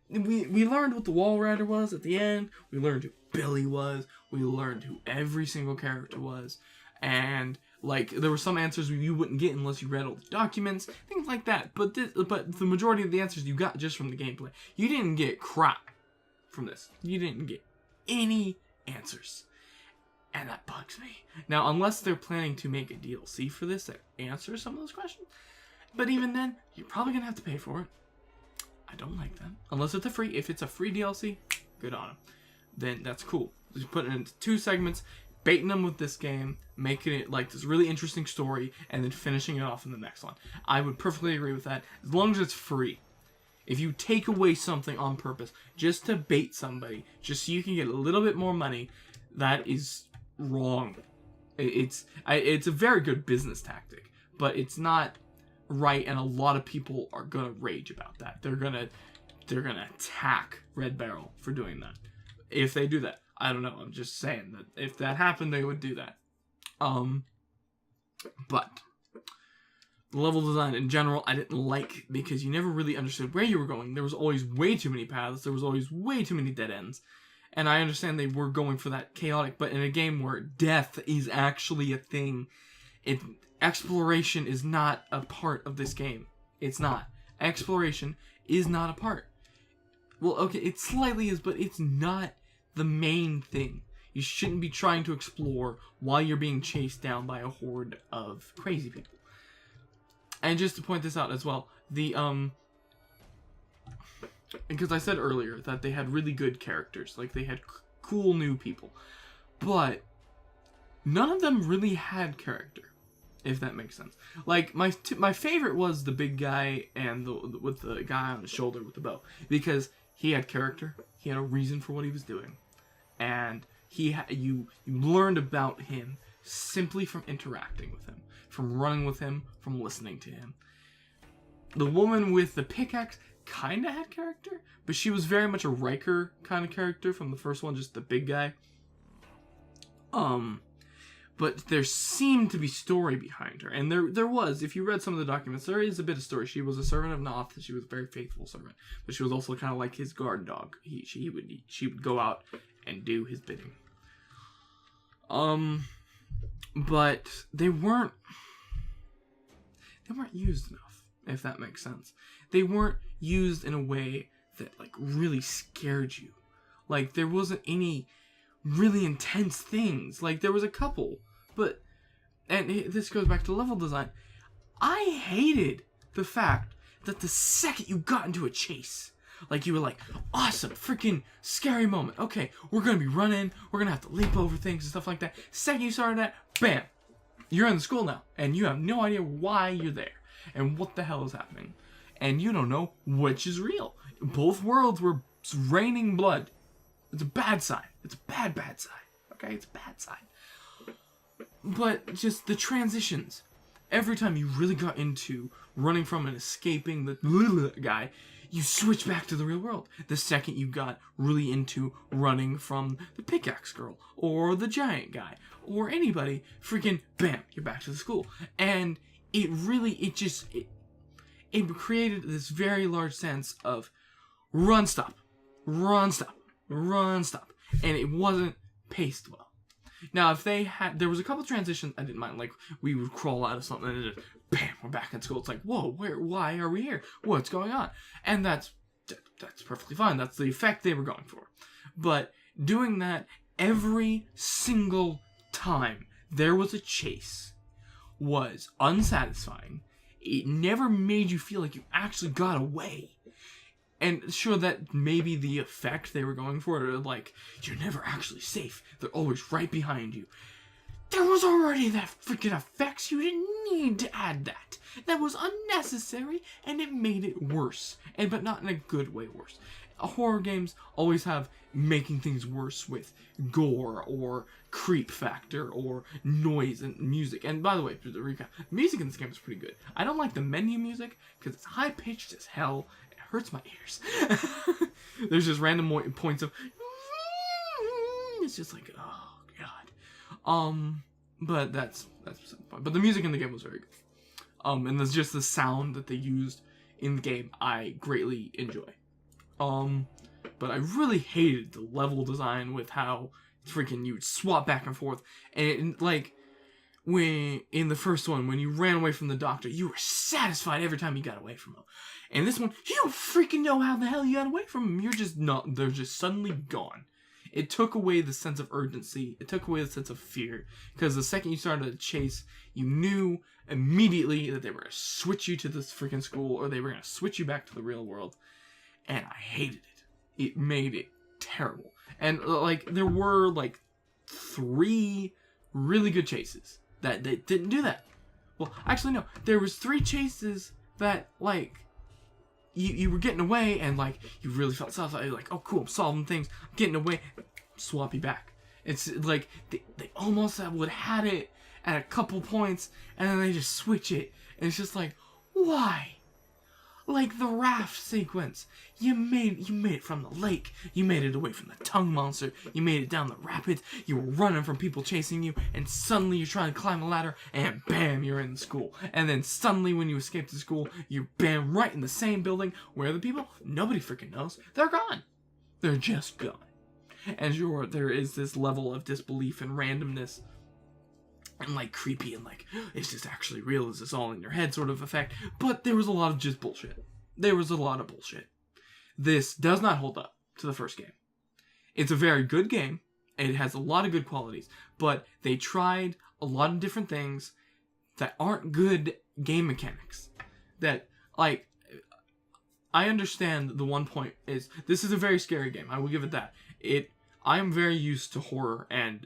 We learned what the Wall Rider was at the end. We learned who Billy was. We learned who every single character was. And, like, there were some answers you wouldn't get unless you read all the documents. Things like that. But the majority of the answers you got just from the gameplay. You didn't get crap from this. You didn't get any answers. And that bugs me. Now, unless they're planning to make a DLC for this that answers some of those questions. But even then, you're probably going to have to pay for it. I don't like that. Unless it's if it's a free DLC, good on them. Then that's cool. Just putting it into 2 segments, baiting them with this game, making it like this really interesting story, and then finishing it off in the next one. I would perfectly agree with that, as long as it's free. If you take away something on purpose, just to bait somebody, just so you can get a little bit more money, that is wrong. It's a very good business tactic, but it's not right, and a lot of people are gonna rage about that. They're gonna attack Red Barrel for doing that. If they do that, I don't know. I'm just saying that if that happened, they would do that. But the level design in general, I didn't like because you never really understood where you were going. There was always way too many paths. There was always way too many dead ends. And I understand they were going for that chaotic, but in a game where death is actually a thing, exploration is not a part of this game. It's not. Exploration is not a part. Well, okay, it slightly is, but it's not the main thing. You shouldn't be trying to explore while you're being chased down by a horde of crazy people. And just to point this out as well, because I said earlier that they had really good characters, like they had cool new people, but none of them really had character, if that makes sense. Like my favorite was the big guy and with the guy on his shoulder with the bow, because he had character, he had a reason for what he was doing, and you learned about him simply from interacting with him, from running with him, from listening to him. The woman with the pickaxe kind of had character, but she was very much a Riker kind of character from the first one, just the big guy. but there seemed to be story behind her, and there was. If you read some of the documents, there is a bit of story. She was a servant of Noth. She was a very faithful servant, but she was also kind of like his guard dog. She would go out and do his bidding. But they weren't used enough, if that makes sense. They weren't used in a way that like really scared you. Like there wasn't any really intense things. Like there was a couple, but and this goes back to level design. I hated the fact that the second you got into a chase, like you were like, awesome, freaking scary moment. Okay, we're gonna be running, we're gonna have to leap over things and stuff like that. Second you started that, bam, you're in the school now, and you have no idea why you're there and what the hell is happening, and you don't know which is real. Both worlds were raining blood. It's a bad sign. It's a bad sign. Okay, it's a bad sign. But just the transitions. Every time you really got into running from and escaping the little guy, you switch back to the real world. The second you got really into running from the pickaxe girl or the giant guy or anybody, freaking bam, you're back to the school. And it created this very large sense of run, stop, run, stop, run, stop. And it wasn't paced well. Now, if they had, there was a couple transitions I didn't mind. Like, we would crawl out of something and just, bam, we're back in school. It's like, whoa, why are we here? What's going on? And that's perfectly fine. That's the effect they were going for. But doing that every single time there was a chase was unsatisfying. It never made you feel like you actually got away. And sure, that maybe the effect they were going for, like, you're never actually safe. They're always right behind you. There was already that freaking effects. You didn't need to add that. That was unnecessary, and it made it worse. But not in a good way worse. Horror games always have making things worse with gore or creep factor or noise and music. And by the way, to the recap, music in this game is pretty good. I don't like the menu music because it's high pitched as hell. It hurts my ears. There's just random points of it's just like, oh god. But that's fun. But the music in the game was very good. And there's just the sound that they used in the game I greatly enjoy. But I really hated the level design with how freaking you would swap back and forth. And like, when in the first one, when you ran away from the doctor, you were satisfied every time you got away from him. And this one, you don't freaking know how the hell you got away from him. You're just not, they're just suddenly gone. It took away the sense of urgency. It took away the sense of fear. Because the second you started a chase, you knew immediately that they were going to switch you to this freaking school, or they were going to switch you back to the real world. And I hated it. It made it terrible. And like, there were like 3 really good chases that didn't do that. Well, actually no. There was 3 chases that like, you were getting away and like, you really felt satisfied. Like, oh cool, I'm solving things. I'm getting away. Swap you back. It's like, they almost would have had it at a couple points and then they just switch it. And it's just like, why? Like the raft sequence. You made it from the lake. You made it away from the tongue monster. You made it down the rapids. You were running from people chasing you, and suddenly you're trying to climb a ladder, and bam, you're in the school. And then suddenly when you escape to school, you're bam, right in the same building. Where are the people? Nobody freaking knows. They're gone. They're just gone. And sure, there is this level of disbelief and randomness and like creepy and like, is this actually real? Is this all in your head sort of effect? But there was a lot of just bullshit. There was a lot of bullshit. This does not hold up to the first game. It's a very good game. It has a lot of good qualities. But they tried a lot of different things that aren't good game mechanics. That, like, I understand the one point is, this is a very scary game. I will give it that. I am very used to horror and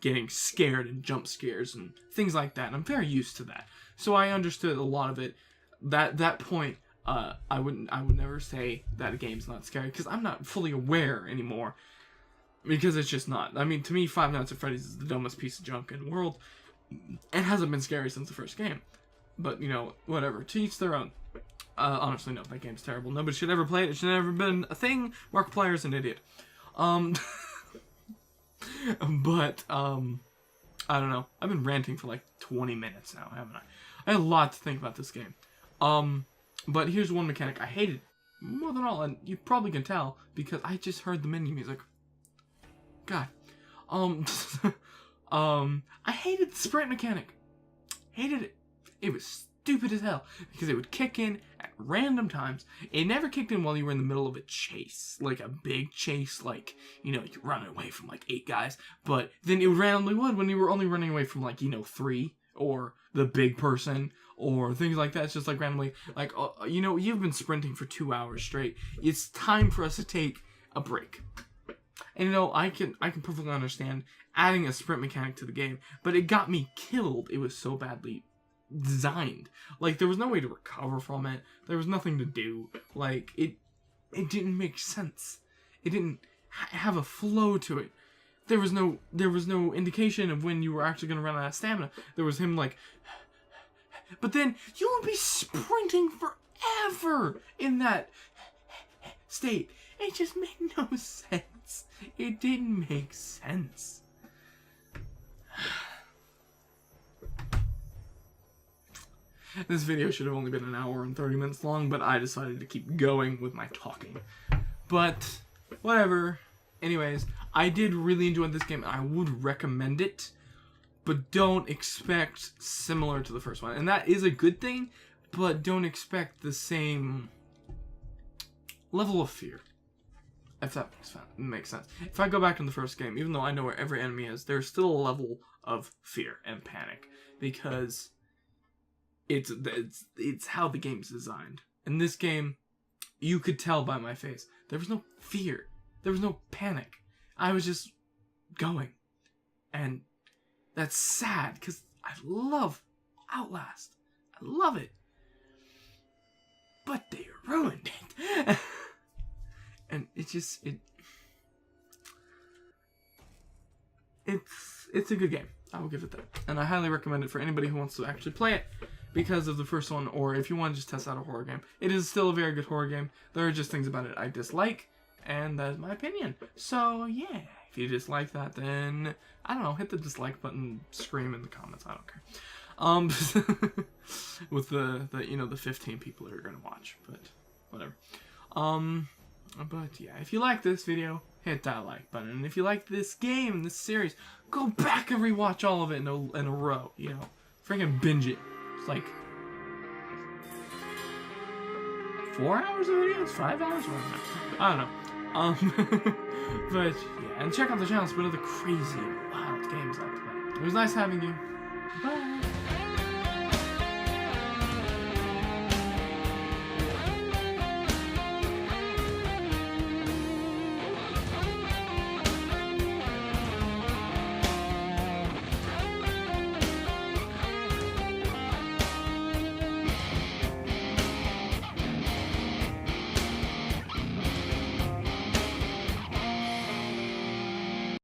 getting scared and jump scares and things like that. And I'm very used to that. So I understood a lot of it. That point, I would never say that a game's not scary because I'm not fully aware anymore. Because it's just not. I mean, to me, Five Nights at Freddy's is the dumbest piece of junk in the world. It hasn't been scary since the first game. But, you know, whatever. To each their own. Honestly, no, that game's terrible. Nobody should ever play it. It should never have been a thing. Markiplier's an idiot. But I don't know. I've been ranting for like 20 minutes now, haven't I? I had a lot to think about this game. But here's one mechanic I hated more than all, and you probably can tell because I just heard the menu music. God. I hated the sprint mechanic. Hated it. It was stupid as hell because it would kick in at random times. It never kicked in while you were in the middle of a chase, like a big chase, like, you know, you're running away from like 8 guys, but then it randomly would when you were only running away from like, you know, 3 or the big person or things like that. It's just like randomly, like, you know, you've been sprinting for 2 hours straight. It's time for us to take a break. And you know, I can perfectly understand adding a sprint mechanic to the game, but it got me killed. It was so badly designed. Like, there was no way to recover from it. There was nothing to do. Like, it didn't make sense. It didn't have a flow to it. There was no indication of when you were actually going to run out of stamina. There was him like, but then you would be sprinting forever in that state. It just made no sense. It didn't make sense. This video should have only been an hour and 30 minutes long, but I decided to keep going with my talking. But, whatever. Anyways, I did really enjoy this game, and I would recommend it, but don't expect similar to the first one. And that is a good thing, but don't expect the same level of fear. If that makes sense. If I go back to the first game, even though I know where every enemy is, there's still a level of fear and panic, because it's how the game's designed. In this game, you could tell by my face, there was no fear. There was no panic. I was just going. And that's sad, because I love Outlast. I love it. But they ruined it. And it's a good game. I will give it that. And I highly recommend it for anybody who wants to actually play it because of the first one, or if you want to just test out a horror game. It is still a very good horror game. There are just things about it I dislike, and that is my opinion. So, yeah. If you dislike that, then, I don't know, hit the dislike button, scream in the comments. I don't care. With the you know, the 15 people that are going to watch, but whatever. But yeah, if you like this video, hit that like button. And if you like this game, this series, go back and rewatch all of it in a row, you know. Freaking binge it. It's like 4 hours of videos? 5 hours? I don't know. But yeah, and check out the channel for other crazy, wild games I play. It was nice having you. Bye.